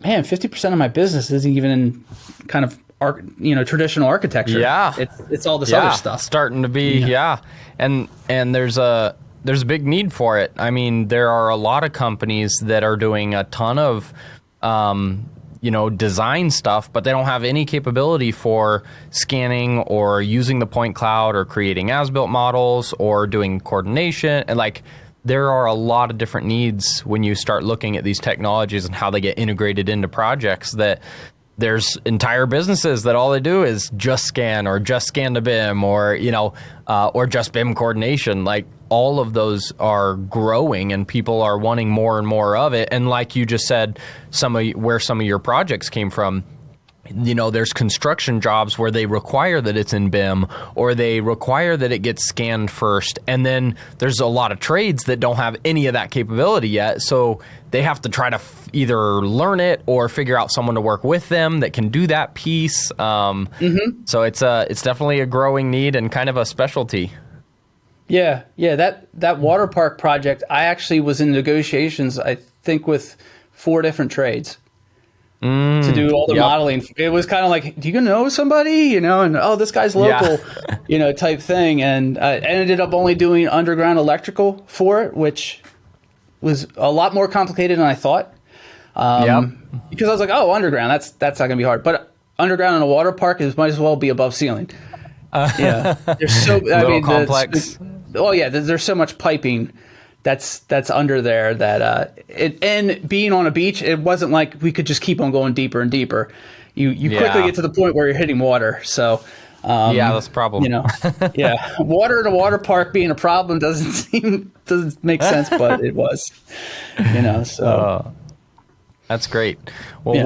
man, 50% of my business isn't even in kind of, traditional architecture. Yeah. It's all this other stuff. Starting to be, And there's a big need for it. I mean, there are a lot of companies that are doing a ton of, design stuff, but they don't have any capability for scanning or using the point cloud or creating as-built models or doing coordination. And, like, there are a lot of different needs when you start looking at these technologies and how they get integrated into projects, that there's entire businesses that all they do is just scan or just scan-to-BIM or, or just BIM coordination. Like, all of those are growing and people are wanting more and more of it. And like you just said, where some of your projects came from, there's construction jobs where they require that it's in BIM or they require that it gets scanned first. And then there's a lot of trades that don't have any of that capability yet. So they have to try to either learn it or figure out someone to work with them that can do that piece. So it's definitely a growing need and kind of a specialty. Yeah. That water park project, I actually was in negotiations, I think, with 4 different trades. To do all the modeling. It was kind of like, do you know somebody, and this guy's local, type thing. And I ended up only doing underground electrical for it, which was a lot more complicated than I thought. Because I was like, underground, that's not going to be hard. But underground in a water park might as well be above ceiling. There's so complex. There's so much piping that's under there that and being on a beach, it wasn't like we could just keep on going deeper and deeper. You quickly get to the point where you're hitting water. So that's a problem. Water in a water park being a problem doesn't make sense, but it was. So that's great. Well,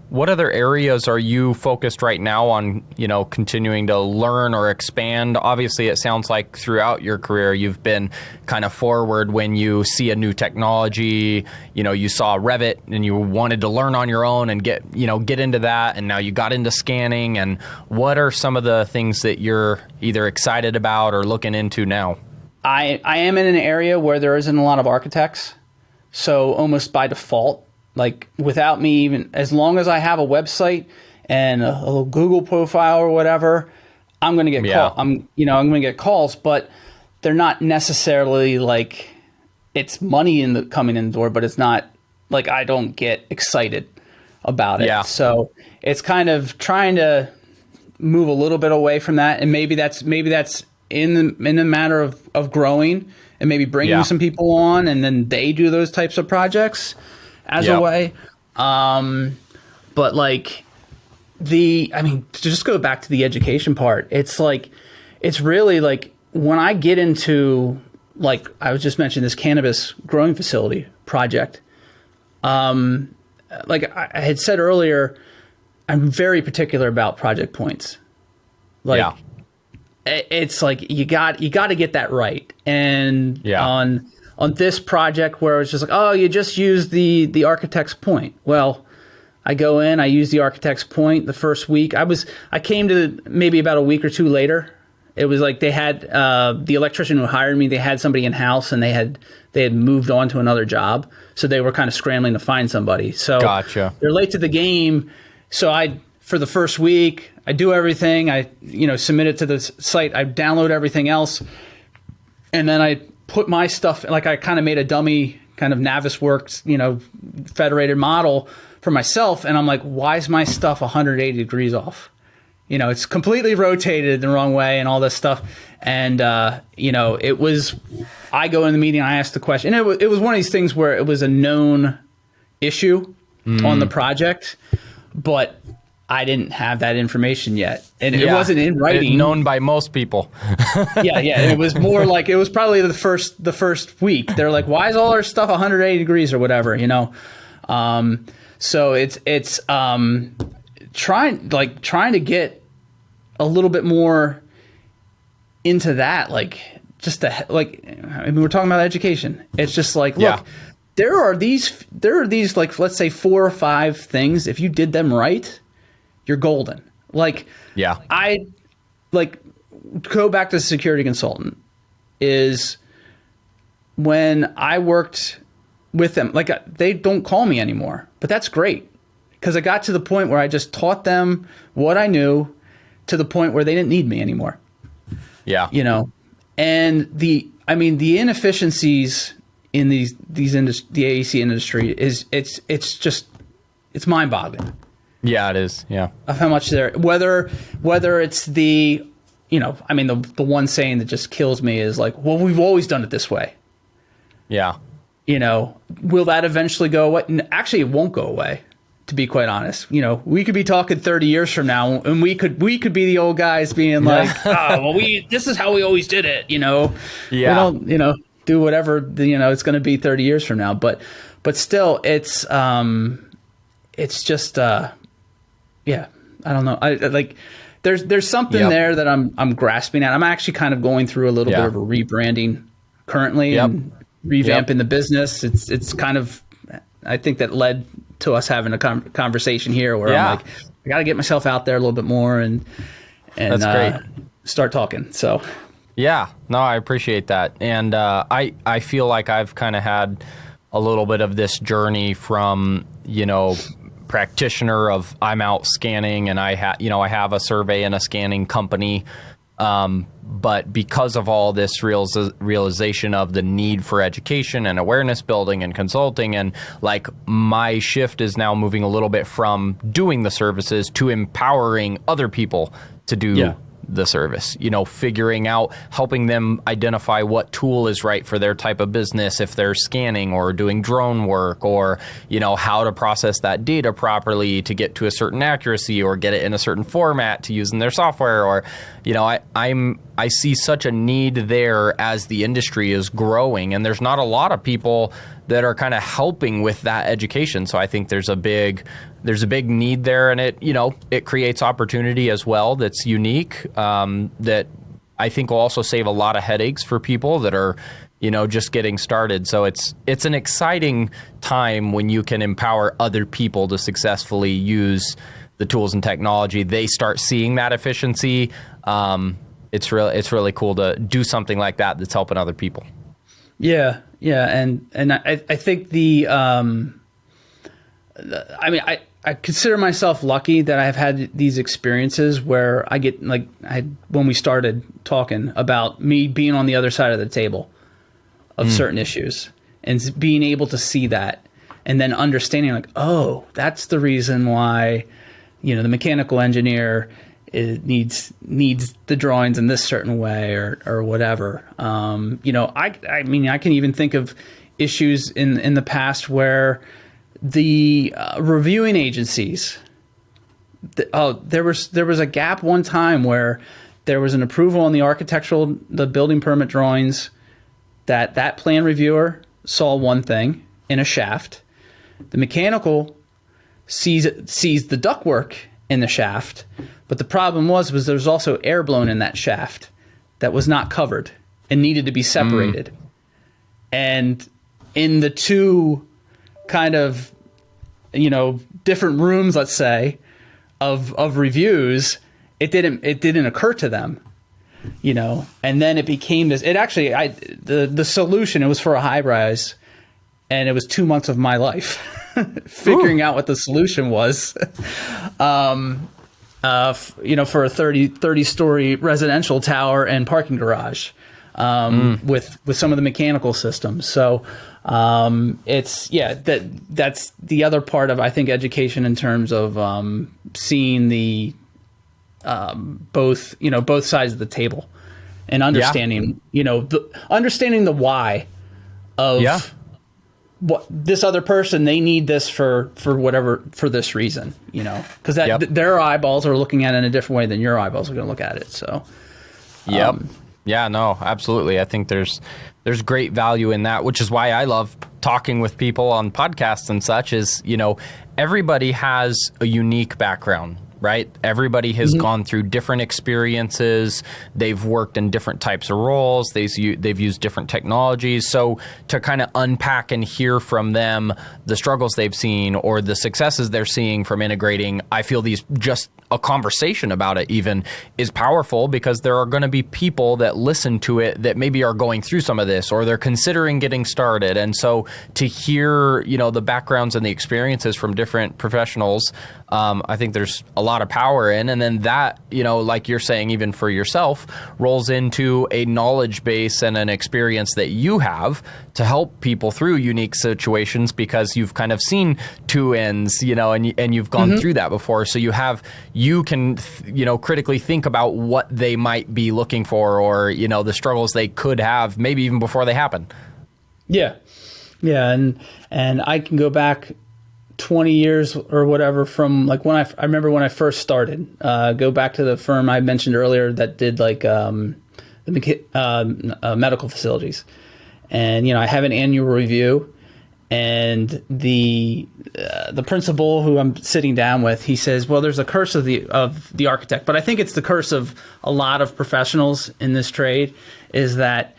what other areas are you focused right now on, continuing to learn or expand? Obviously, it sounds like throughout your career, you've been kind of forward when you see a new technology. You saw REVIT and you wanted to learn on your own and get into that. And now you got into scanning. And what are some of the things that you're either excited about or looking into now? I am in an area where there isn't a lot of architects. So almost by default, like without me even, as long as I have a website and a little Google profile or whatever, I'm going to get I'm going to get calls, but they're not necessarily like it's money coming in the door, but it's not like I don't get excited about it. So it's kind of trying to move a little bit away from that, and maybe that's in the matter of growing and maybe bringing some people on, and then they do those types of projects as a way. But like to just go back to the education part, it's really like when I get into, like I was just mentioning this cannabis growing facility project, like I had said earlier, I'm very particular about project points. It's like you got to get that right. And on this project where it's just like, you just use the architect's point. Well, I go in, I use the architect's point the first week. I came to maybe about a week or 2 later. It was like they had the electrician who hired me, they had somebody in-house and they had moved on to another job. So they were kind of scrambling to find somebody. So Gotcha. They're late to the game. So for the first week, I do everything. I submit it to the site. I download everything else. And then I put my stuff, like I kind of made a dummy kind of Navisworks, federated model for myself. And I'm like, why is my stuff 180 degrees off? It's completely rotated the wrong way and all this stuff. And, it was, I go in the meeting, I ask the question. And it was one of these things where it was a known issue on the project, but I didn't have that information yet. And it wasn't in writing. Known by most people. It was more like, it was probably the first week. They're like, why is all our stuff 180 degrees or whatever, So it's trying to get a little bit more into that, like just we're talking about education. It's just like, look, there are these like, let's say 4 or 5 things. If you did them right, you're golden. I go back to the security consultant is when I worked with them, like they don't call me anymore, but that's great. Because I got to the point where I just taught them what I knew to the point where they didn't need me anymore. And the inefficiencies in the AEC industry it's mind-boggling. Yeah, it is. Yeah. Of how much whether it's the I mean, the one saying that just kills me is like, well, we've always done it this way. Yeah. Will that eventually go away? Actually, it won't go away, to be quite honest. We could be talking 30 years from now, and we could be the old guys being like, oh, well, this is how we always did it, Yeah. We don't, do whatever, it's going to be 30 years from now. But still, it's just, I don't know. I like, there's something there that I'm grasping at. I'm actually kind of going through a little bit of a rebranding currently and revamping the business. It's kind of, I think that led to us having a conversation here where I'm like, I got to get myself out there a little bit more and that's great. Start talking. So, yeah, no, I appreciate that. And I feel like I've kind of had a little bit of this journey from, practitioner of I'm out scanning and I have a survey and a scanning company. But because of all this realization of the need for education and awareness building and consulting, and like my shift is now moving a little bit from doing the services to empowering other people to do the service, figuring out, helping them identify what tool is right for their type of business, if they're scanning or doing drone work, or, how to process that data properly to get to a certain accuracy or get it in a certain format to use in their software. Or, I see such a need there as the industry is growing, and there's not a lot of people that are kind of helping with that education. So I think there's a big need there, and it creates opportunity as well that's unique, that I think will also save a lot of headaches for people that are, just getting started. So it's an exciting time when you can empower other people to successfully use the tools and technology. They start seeing that efficiency. It's really cool to do something like that that's helping other people. Yeah. And I think I consider myself lucky that I've had these experiences where I get when we started talking about me being on the other side of the table of certain issues and being able to see that and then understanding like, oh, that's the reason why, the mechanical engineer needs the drawings in this certain way or whatever. I can even think of issues in the past where the reviewing agencies, there was a gap one time where there was an approval on the building permit drawings that plan reviewer saw one thing in a shaft. The mechanical sees the ductwork in the shaft, but the problem was there was also air blown in that shaft that was not covered and needed to be separated. And in the two kind of, different rooms, let's say, of reviews, it didn't occur to them, and then it became this, the solution, it was for a high rise, and it was 2 months of my life figuring out what the solution was, for a 30-story residential tower and parking garage, with some of the mechanical systems. So, that's the other part of, I think, education in terms of, seeing the, both sides of the table and understanding, understanding the why of what this other person, they need this for this reason, because their eyeballs are looking at it in a different way than your eyeballs are going to look at it. So, yeah, no, absolutely. I think there's great value in that, which is why I love talking with people on podcasts and such. Is, everybody has a unique background, right? Everybody has gone through different experiences. They've worked in different types of roles. They've used different technologies. So to kind of unpack and hear from them the struggles they've seen or the successes they're seeing from integrating, I feel just a conversation about it even is powerful, because there are going to be people that listen to it that maybe are going through some of this, or they're considering getting started. And so to hear, the backgrounds and the experiences from different professionals, I think there's a lot of power in. And then that, like you're saying, even for yourself, rolls into a knowledge base and an experience that you have to help people through unique situations, because you've kind of seen two ends, and you've gone through that before. So you can critically think about what they might be looking for, or, the struggles they could have, maybe even before they happen. Yeah. Yeah. And I can go back 20 years or whatever from like when I remember when I first started, go back to the firm I mentioned earlier that did like the medical facilities. And, I have an annual review, and the principal who I'm sitting down with, he says, well, there's a curse of the architect, but I think it's the curse of a lot of professionals in this trade, is that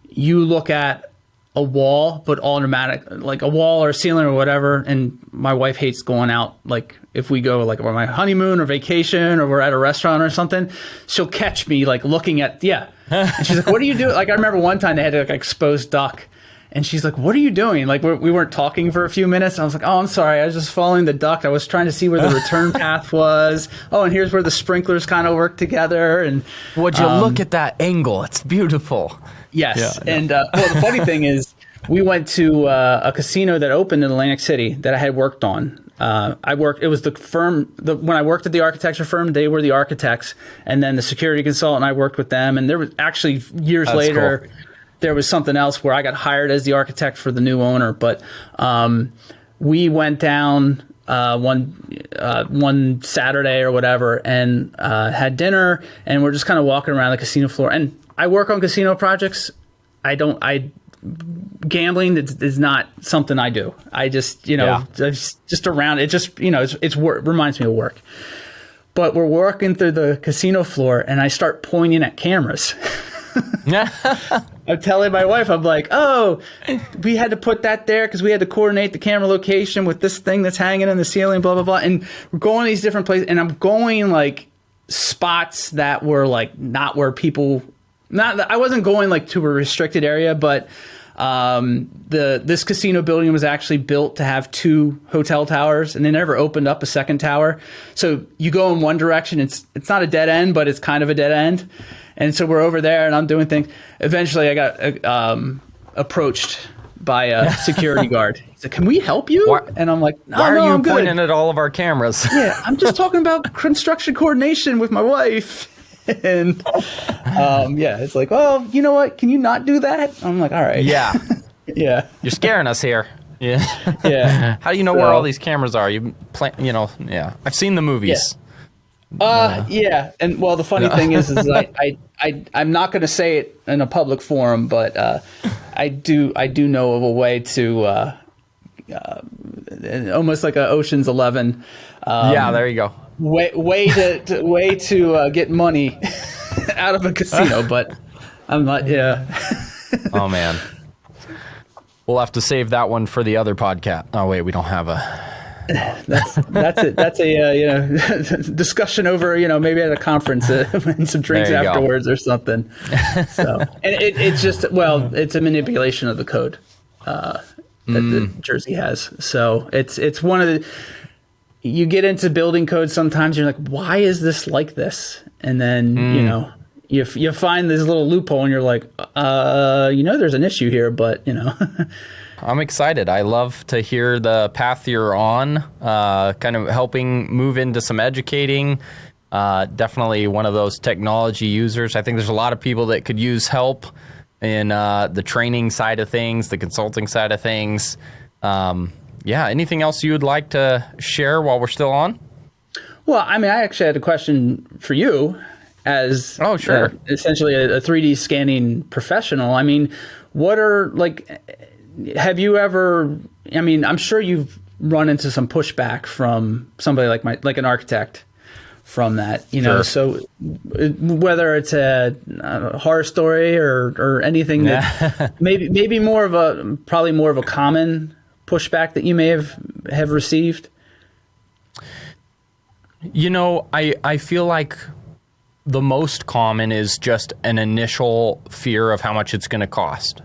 you look at a wall, but all pneumatic, like a wall or a ceiling or whatever. And my wife hates going out. Like if we go like on my honeymoon or vacation, or we're at a restaurant or something, she'll catch me like looking at, and she's like, what are you doing? Like I remember one time they had like exposed duct, and she's like, what are you doing? Like we weren't talking for a few minutes. And I was like, oh, I'm sorry. I was just following the duct. I was trying to see where the return path was. Oh, and here's where the sprinklers kind of work together. And would you look at that angle? It's beautiful. Yes. Yeah. And well, the funny thing is, we went to a casino that opened in Atlantic City that I had worked on. It was the firm, when I worked at the architecture firm, they were the architects. And then the security consultant, I worked with them. And there was actually years later, cool. There was something else where I got hired as the architect for the new owner. But we went down one Saturday or whatever, and had dinner, and we're just kind of walking around the casino floor. And I work on casino projects. Gambling is not something I do. I just, just around it, just, it's work, reminds me of work. But we're working through the casino floor, and I start pointing at cameras. I'm telling my wife, I'm like, oh, we had to put that there because we had to coordinate the camera location with this thing that's hanging in the ceiling, blah, blah, blah. And we're going to these different places, and I'm going like spots that were like not where people, I wasn't going like to a restricted area, but this casino building was actually built to have 2 hotel towers, and they never opened up a second tower. So you go in one direction, it's not a dead end, but it's kind of a dead end. And so we're over there, and I'm doing things. Eventually I got approached by a security guard. He's like, can we help you? And I'm like, no, why are you I'm pointing good. at all of our cameras? Yeah, I'm just talking about construction coordination with my wife. And it's like, well, you know what? Can you not do that? I'm like, all right. Yeah. Yeah. You're scaring us here. Yeah. Yeah. How do you know where all these cameras are? I've seen the movies. Yeah. And well, the funny thing is I'm not going to say it in a public forum, but I do know of a way to almost like a Ocean's 11. There you go. Way to get money out of a casino, but I'm not. Yeah. Oh man, we'll have to save that one for the other podcast. Oh wait, we don't have a. That's a discussion over maybe at a conference and some drinks afterwards or something. So and it's just it's a manipulation of the code that the Jersey has. So it's one of the. You get into building code sometimes, you're like, why is this like this? And then, you find this little loophole, and you're like, there's an issue here, but, I'm excited. I love to hear the path you're on, kind of helping move into some educating. Definitely one of those technology users. I think there's a lot of people that could use help in the training side of things, the consulting side of things. Anything else you would like to share while we're still on? Well, I mean, I actually had a question for you as essentially a 3D scanning professional. I mean, have you ever, I'm sure you've run into some pushback from somebody like an architect from that, Sure. So whether it's a horror story or anything that maybe probably more of a common pushback that you may have received? I feel like the most common is just an initial fear of how much it's going to cost.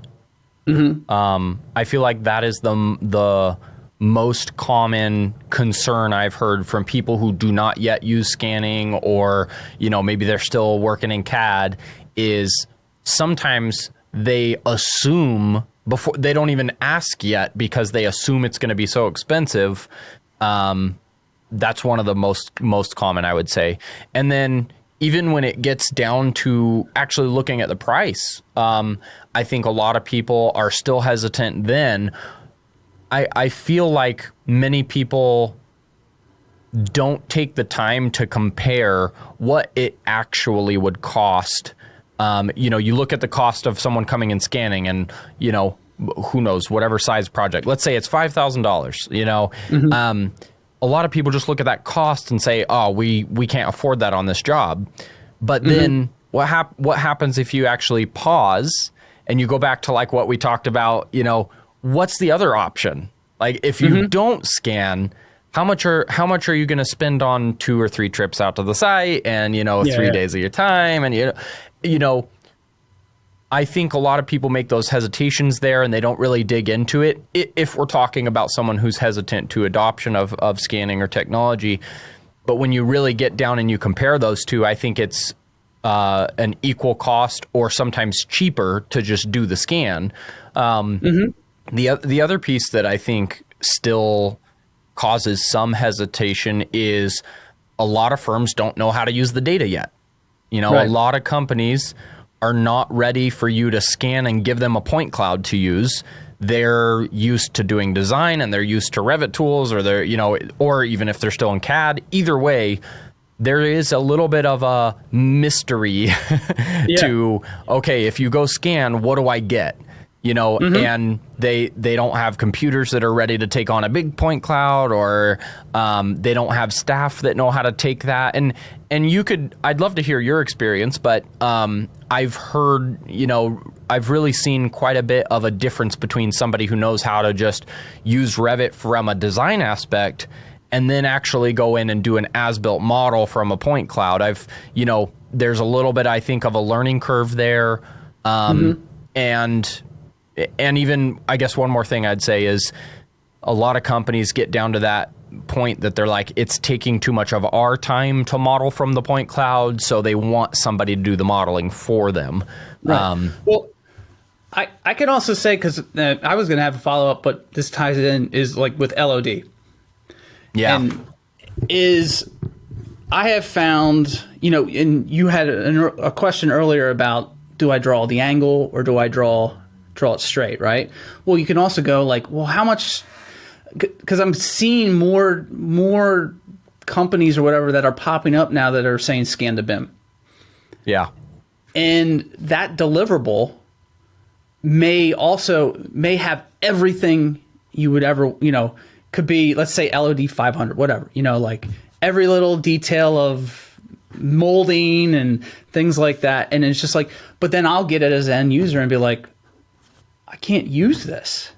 Mm-hmm. I feel like that is the most common concern I've heard from people who do not yet use scanning, or, maybe they're still working in CAD, is sometimes they assume before, they don't even ask yet because they assume it's going to be so expensive. That's one of the most common, I would say. And then even when it gets down to actually looking at the price, I think a lot of people are still hesitant then. I feel like many people don't take the time to compare what it actually would cost. You look at the cost of someone coming and scanning, and, who knows, whatever size project. Let's say it's $5,000, a lot of people just look at that cost and say, oh, we can't afford that on this job. But then what happens if you actually pause and you go back to like what we talked about, what's the other option? Like if you don't scan, how much are you going to spend on 2 or 3 trips out to the site and, 3 days of your time? And, I think a lot of people make those hesitations there and they don't really dig into it. If we're talking about someone who's hesitant to adoption of scanning or technology, but when you really get down and you compare those two, I think it's an equal cost or sometimes cheaper to just do the scan. The other piece that I think still causes some hesitation is a lot of firms don't know how to use the data yet. A lot of companies are not ready for you to scan and give them a point cloud to use. They're used to doing design and they're used to Revit tools, or they're, or even if they're still in CAD. Either way, there is a little bit of a mystery to, okay, if you go scan, what do I get? And they don't have computers that are ready to take on a big point cloud, or they don't have staff that know how to take that. And I'd love to hear your experience, but I've heard, I've really seen quite a bit of a difference between somebody who knows how to just use Revit from a design aspect and then actually go in and do an as-built model from a point cloud. There's a little bit, I think, of a learning curve there. And even, I guess one more thing I'd say is a lot of companies get down to that point that they're like, it's taking too much of our time to model from the point cloud, so they want somebody to do the modeling for them. Right. Well, I can also say, because I was going to have a follow-up, but this ties it in, is like with LOD. Yeah. And I have found, and you had a question earlier about, do I draw the angle or do I draw it straight, right? Well, you can also go like, well, how much, because I'm seeing more companies or whatever that are popping up now that are saying scan-to-BIM. Yeah. And that deliverable may have everything you would ever, could be, let's say LOD 500, whatever, like every little detail of molding and things like that. And it's just like, but then I'll get it as an end user and be like, I can't use this.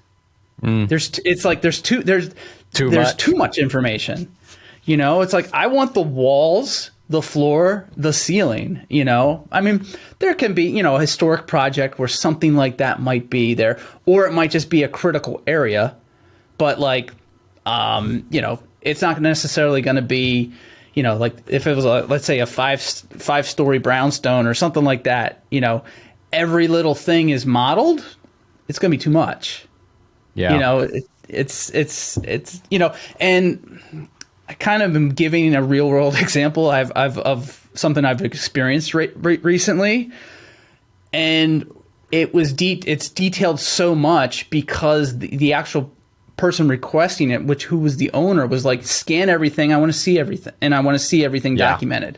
There's too much information. It's like, I want the walls, the floor, the ceiling, I mean, there can be, a historic project where something like that might be there, or it might just be a critical area, but like, it's not necessarily going to be, like if it was let's say a five-story brownstone or something like that, every little thing is modeled, it's going to be too much. Yeah. It's and I kind of am giving a real world example of something I've experienced recently, and it's detailed so much because the actual person requesting it, who was the owner, was like, scan everything. I want to see everything, and I want to see everything documented.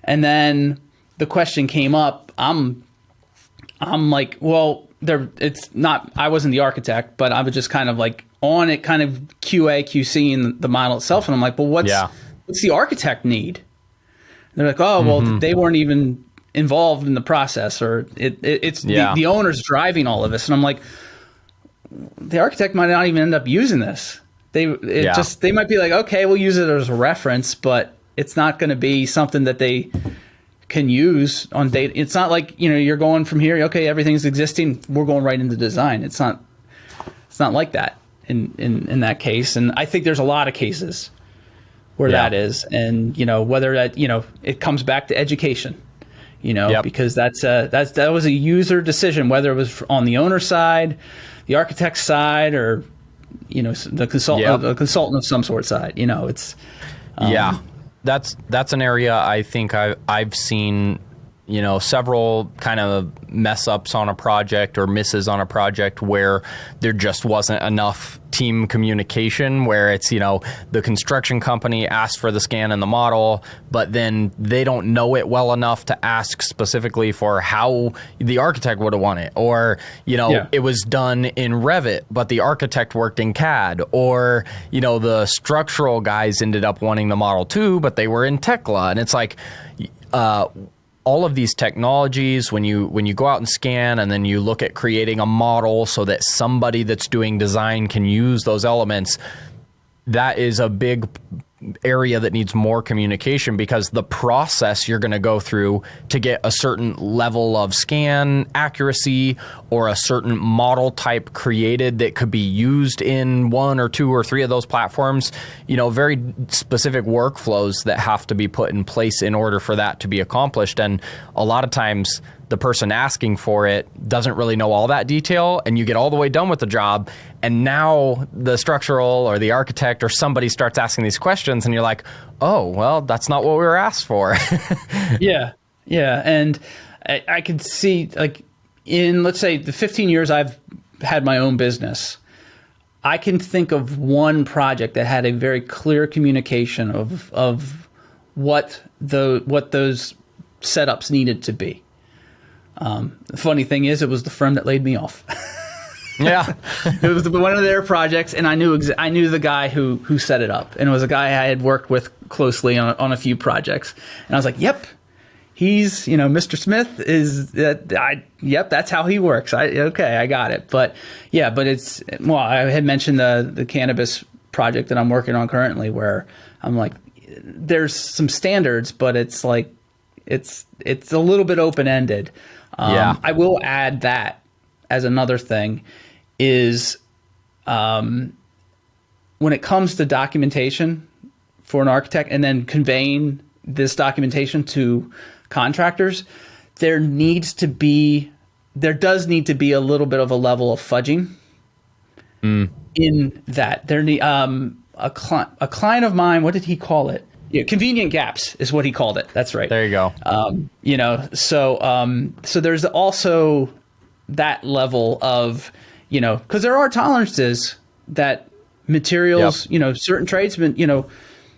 And then the question came up. I'm like, well, it's not. I wasn't the architect, but I was just kind of like on it, kind of QCing the model itself, and I'm like, well, what's the architect need? And they're like, oh, well, they weren't even involved in the process, or it's the owner's driving all of this, and I'm like, the architect might not even end up using this. They might be like, okay, we'll use it as a reference, but it's not going to be something that they can use on data. It's not like, you're going from here, okay, everything's existing, we're going right into design. It's not like that. in that case. And I think there's a lot of cases where that is. And, whether that, it comes back to education, because that was a user decision, whether it was on the owner side, the architect side, or, the consultant of some sort side, it's. That's an area I think I've seen, several kind of mess ups on a project or misses on a project where there just wasn't enough team communication, where it's, the construction company asked for the scan and the model, but then they don't know it well enough to ask specifically for how the architect would have won it. Or, it was done in Revit, but the architect worked in CAD. Or, the structural guys ended up wanting the model too, but they were in Tekla. And it's like, all of these technologies, when you go out and scan and then you look at creating a model so that somebody that's doing design can use those elements, that is a big area that needs more communication, because the process you're going to go through to get a certain level of scan accuracy or a certain model type created that could be used in one or two or three of those platforms, very specific workflows that have to be put in place in order for that to be accomplished. And a lot of times the person asking for it doesn't really know all that detail, and you get all the way done with the job, and now the structural or the architect or somebody starts asking these questions, and you're like, oh, well, that's not what we were asked for. Yeah. And I could see, like, in, let's say, the 15 years I've had my own business, I can think of one project that had a very clear communication of what those setups needed to be. The funny thing is, it was the firm that laid me off. Yeah, it was one of their projects, and I knew the guy who set it up, and it was a guy I had worked with closely on a few projects, and I was like, "Yep, he's Mr. Smith is that yep, that's how he works." I got it, but it's I had mentioned the cannabis project that I'm working on currently, where I'm like, there's some standards, but it's like it's a little bit open ended. I will add that as another thing is when it comes to documentation for an architect and then conveying this documentation to contractors, there does need to be a little bit of a level of fudging in that. A client of mine, what did he call it? Yeah, convenient gaps is what he called it. That's right. There you go. So there's also that level of, because there are tolerances that materials, certain tradesmen,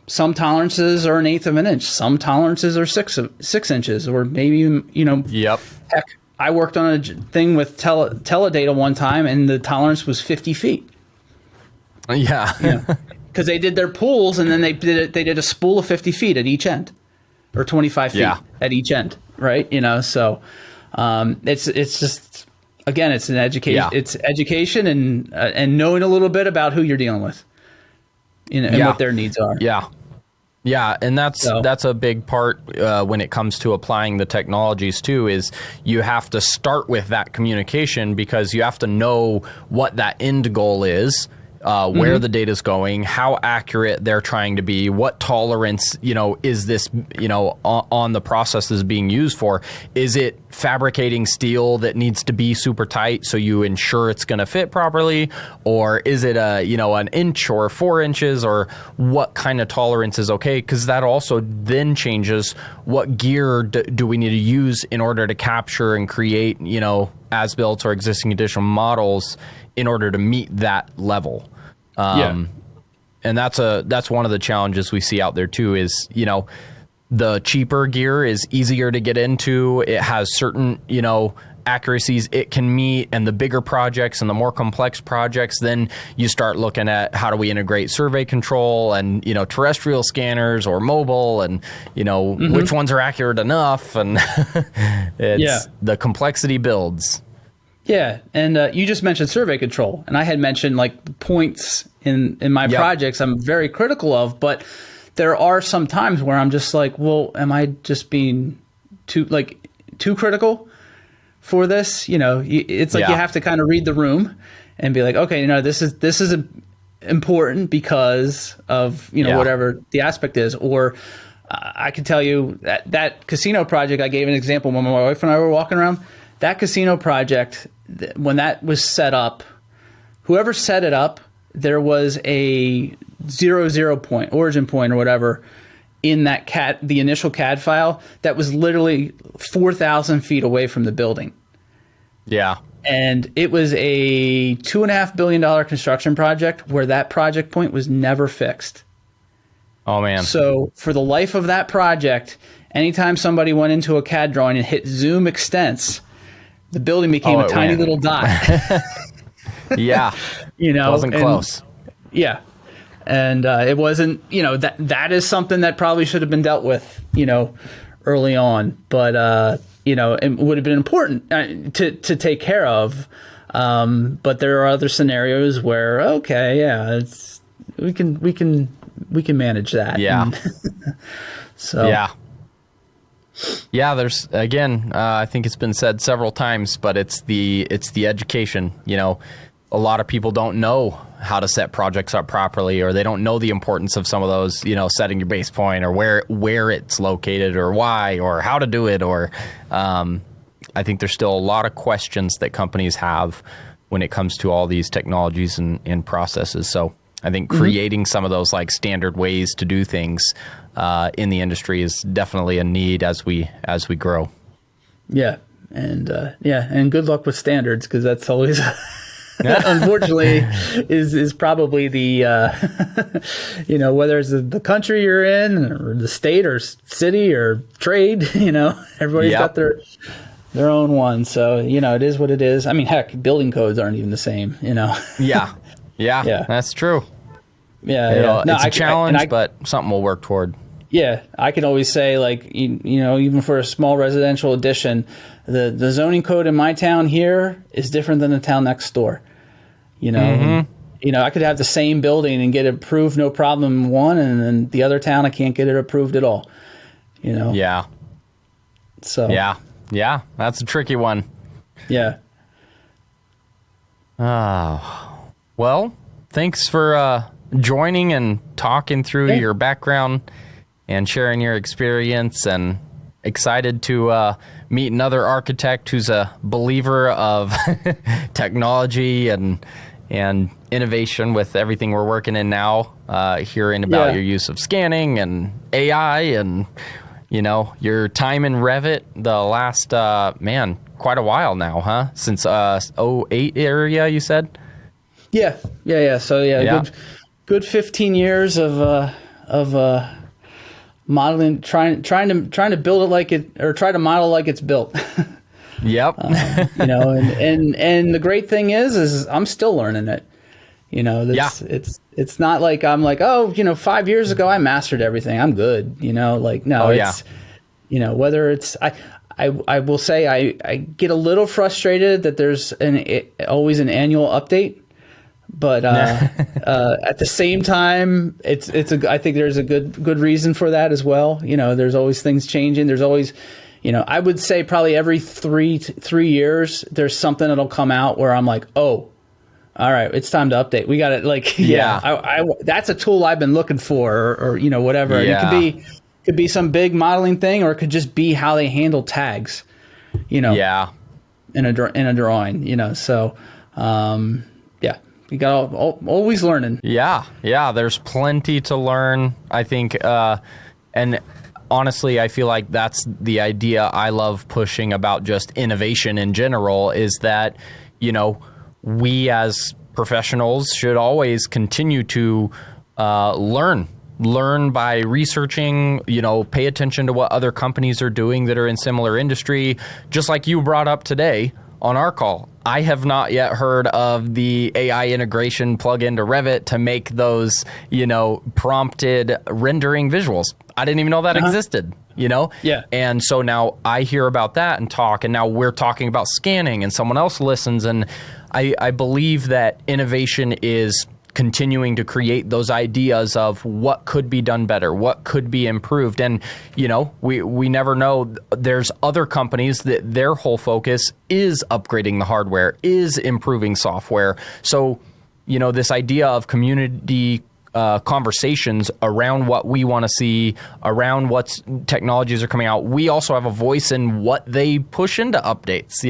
some tolerances are 1/8 of an inch, some tolerances are 6 inches, or maybe, heck, I worked on a thing with Teledata one time, and the tolerance was 50 feet. Yeah. Because they did their pools, and then they did a spool of 50 feet at each end, or 25 feet at each end, right? So it's just, again, it's an education. Yeah. It's education and knowing a little bit about who you're dealing with, and what their needs are. Yeah, and that's a big part when it comes to applying the technologies too, is you have to start with that communication, because you have to know what that end goal is. Where the data is going, how accurate they're trying to be, what tolerance, is this, on the processes being used for. Is it fabricating steel that needs to be super tight so you ensure it's going to fit properly? Or is it an inch or 4 inches, or what kind of tolerance is okay? Because that also then changes what gear do we need to use in order to capture and create, as-built or existing additional models in order to meet that level. And that's one of the challenges we see out there too, is, the cheaper gear is easier to get into. It has certain, accuracies it can meet, and the bigger projects and the more complex projects, then you start looking at how do we integrate survey control and, terrestrial scanners or mobile, and, which ones are accurate enough, and the complexity builds. Yeah, and you just mentioned survey control, and I had mentioned like points in my projects I'm very critical of, but there are some times where I'm just like, well, am I just being too critical? for this. It's like you have to kind of read the room and be like, okay, this is important because of whatever the aspect is. Or I can tell you that casino project, I gave an example when my wife and I were walking around. That casino project, when that was set up, whoever set it up, there was a 0 point, origin point or whatever, in that the initial CAD file that was literally 4,000 feet away from the building. Yeah. And it was a $2.5 billion construction project where that project point was never fixed. Oh, man. So for the life of that project, anytime somebody went into a CAD drawing and hit zoom extents, the building became a tiny little dot. Yeah. It wasn't close. Yeah. And it wasn't, that is something that probably should have been dealt with, early on. But, it would have been important to take care of. But there are other scenarios where, okay, yeah, we can manage that. Yeah. So. Yeah. Yeah, there's, again, I think it's been said several times, but it's the education. A lot of people don't know how to set projects up properly, or they don't know the importance of some of those, setting your base point, or where it's located, or why, or how to do it. Or I think there's still a lot of questions that companies have when it comes to all these technologies and processes. So I think creating some of those like standard ways to do things in the industry is definitely a need as we grow. Yeah. And and good luck with standards, because that's always unfortunately is probably the whether it's the country you're in, or the state or city or trade, everybody's got their own one. So it is what it is. I mean, heck, building codes aren't even the same. Yeah, that's true. Yeah. No, it's a challenge, but something we'll work toward. Yeah, I can always say, like, even for a small residential addition, the zoning code in my town here is different than the town next door. I could have the same building and get it approved no problem in one, and then the other town I can't get it approved at all. Yeah. So. Yeah, that's a tricky one. Yeah. Well, thanks for joining and talking through your background and sharing your experience, and excited to meet another architect who's a believer of technology and innovation with everything we're working in now, hearing about your use of scanning and AI and, your time in Revit the last, quite a while now, huh? Since 08 area, you said? Yeah. So, good 15 years of modeling, trying to build it like it, or try to model like it's built. Yep. And the great thing is I'm still learning it. It's not like I'm like, 5 years ago I mastered everything, I'm good. Whether it's I will say I get a little frustrated that there's always an annual update. But at the same time, I think there's a good reason for that as well. There's always things changing. There's always, I would say probably every 3 years, there's something that'll come out where I'm like, oh, all right, it's time to update. We got it. Like, that's a tool I've been looking for, or whatever. Yeah. And it could be some big modeling thing, or it could just be how they handle tags, in a drawing, So, you got always learning. Yeah. There's plenty to learn, I think. And honestly, I feel like that's the idea I love pushing about just innovation in general, is that, we as professionals should always continue to learn by researching, pay attention to what other companies are doing that are in similar industry. Just like you brought up today on our call, I have not yet heard of the AI integration plugin to Revit to make those, prompted rendering visuals. I didn't even know that existed, Yeah. And so now I hear about that and talk, and now we're talking about scanning, and someone else listens. And I believe that innovation is continuing to create those ideas of what could be done better, what could be improved. And, we never know. There's other companies that their whole focus is upgrading the hardware, is improving software. So, this idea of community conversations around what we want to see, around what technologies are coming out. We also have a voice in what they push into updates.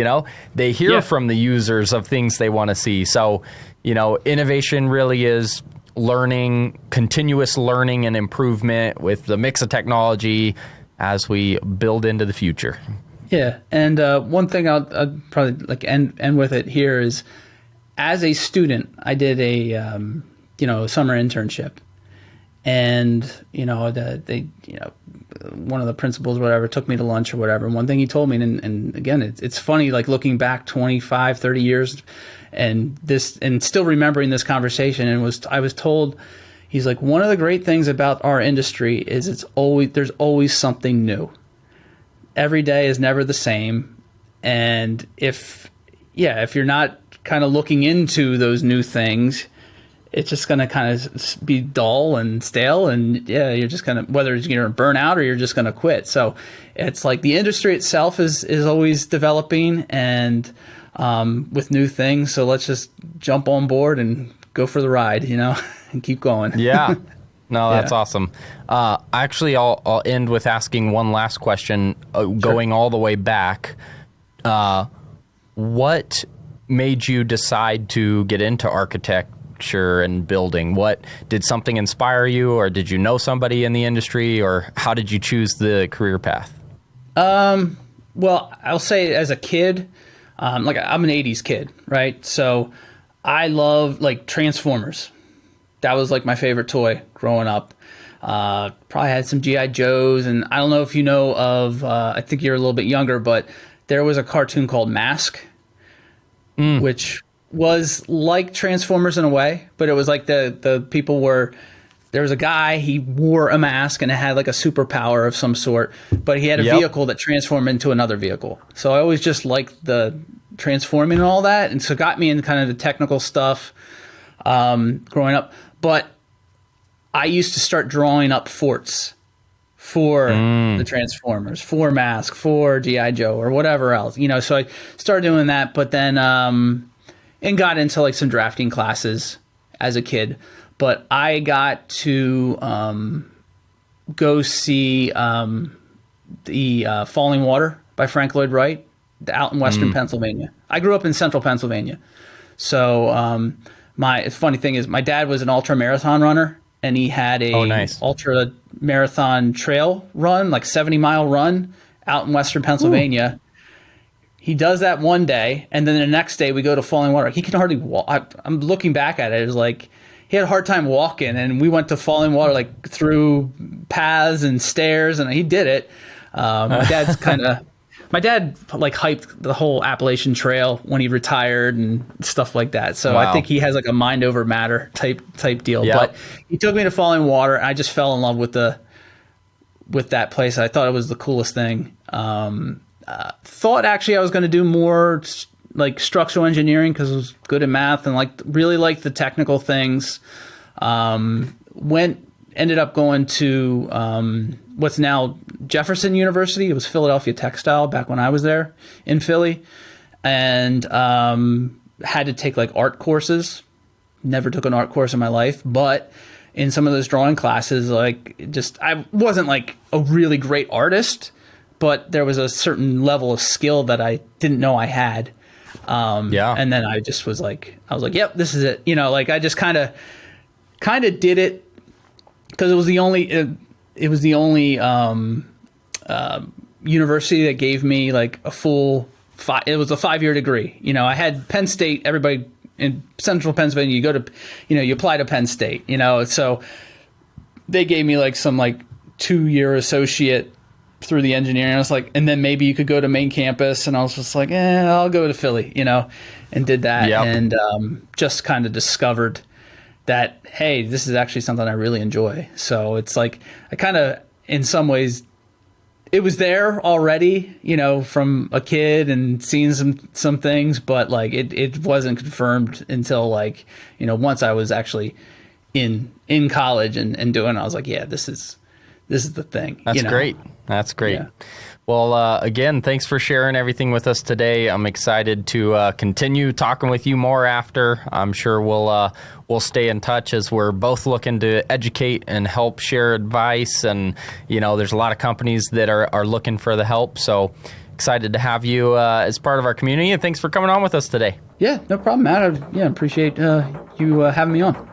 They hear from the users of things they want to see. So, innovation really is learning, continuous learning and improvement with the mix of technology as we build into the future. Yeah, and one thing I'll probably end with it here is, as a student, I did a summer internship, and one of the principals or whatever took me to lunch or whatever. And one thing he told me, and again, it's funny, like looking back 25, 30 years and still remembering this conversation, and I was told, he's like, one of the great things about our industry is there's always something new. Every day is never the same. And if you're not kind of looking into those new things, it's just going to kind of be dull and stale, and you're just going to, whether you're going to burn out or you're just going to quit. So it's like the industry itself is always developing and with new things. So let's just jump on board and go for the ride, and keep going. Yeah. No, that's awesome. Actually, I'll end with asking one last question, going all the way back. What made you decide to get into architecture and building? What did something inspire you, or did you know somebody in the industry, or how did you choose the career path? Well, I'll say as a kid, I'm an 80s kid, right? So I love Transformers. That was my favorite toy growing up. Probably had some G.I. Joes, and I don't know if you know of, I think you're a little bit younger, but there was a cartoon called Mask, which was like Transformers in a way, but it was like the people were, there was a guy, he wore a mask and it had a superpower of some sort, but he had a vehicle that transformed into another vehicle. So I always just liked the transforming and all that, and so it got me into kind of the technical stuff growing up. But I used to start drawing up forts for the Transformers, for Mask, for G.I. Joe, or whatever else, so I started doing that, but then and got into some drafting classes as a kid. But I got to go see the Falling Water by Frank Lloyd Wright out in Western Pennsylvania. I grew up in Central Pennsylvania. So my funny thing is, my dad was an ultra marathon runner, and he had a ultra marathon trail run, 70-mile run out in Western Pennsylvania. Ooh. He does that one day, and then the next day we go to Falling Water. He can hardly walk. I'm looking back at it. It was he had a hard time walking, and we went to Falling Water through paths and stairs, and he did it. My dad hyped the whole Appalachian Trail when he retired and stuff like that. So I think he has a mind over matter type deal. Yep. But he took me to Falling Water, and I just fell in love with that place. I thought it was the coolest thing. Thought actually I was going to do more structural engineering because I was good at math and really liked the technical things. Ended up going to what's now Jefferson University. It was Philadelphia Textile back when I was there in Philly, and had to take art courses. Never took an art course in my life, but in some of those drawing classes, I wasn't a really great artist, but there was a certain level of skill that I didn't know I had. And then I just was yep, this is it. I just kind of did it because it was the only university that gave me a full it was a 5-year degree. I had Penn State. Everybody in Central Pennsylvania, you go to, you apply to Penn State. So they gave me some 2-year associate through the engineering. I was and then maybe you could go to main campus, and I was just I'll go to Philly, and did that. Yep. And just kind of discovered that, hey, this is actually something I really enjoy. So it's I kind of, in some ways, it was there already, from a kid and seeing some things, but like it wasn't confirmed until like, once I was actually in college and doing it, I was like, yeah, this is the thing. That's great. That's great. Yeah. Well, again, thanks for sharing everything with us today. I'm excited to continue talking with you more after. I'm sure we'll stay in touch as we're both looking to educate and help share advice. And, there's a lot of companies that are looking for the help. So excited to have you as part of our community. And thanks for coming on with us today. Yeah, no problem, Matt. I appreciate you having me on.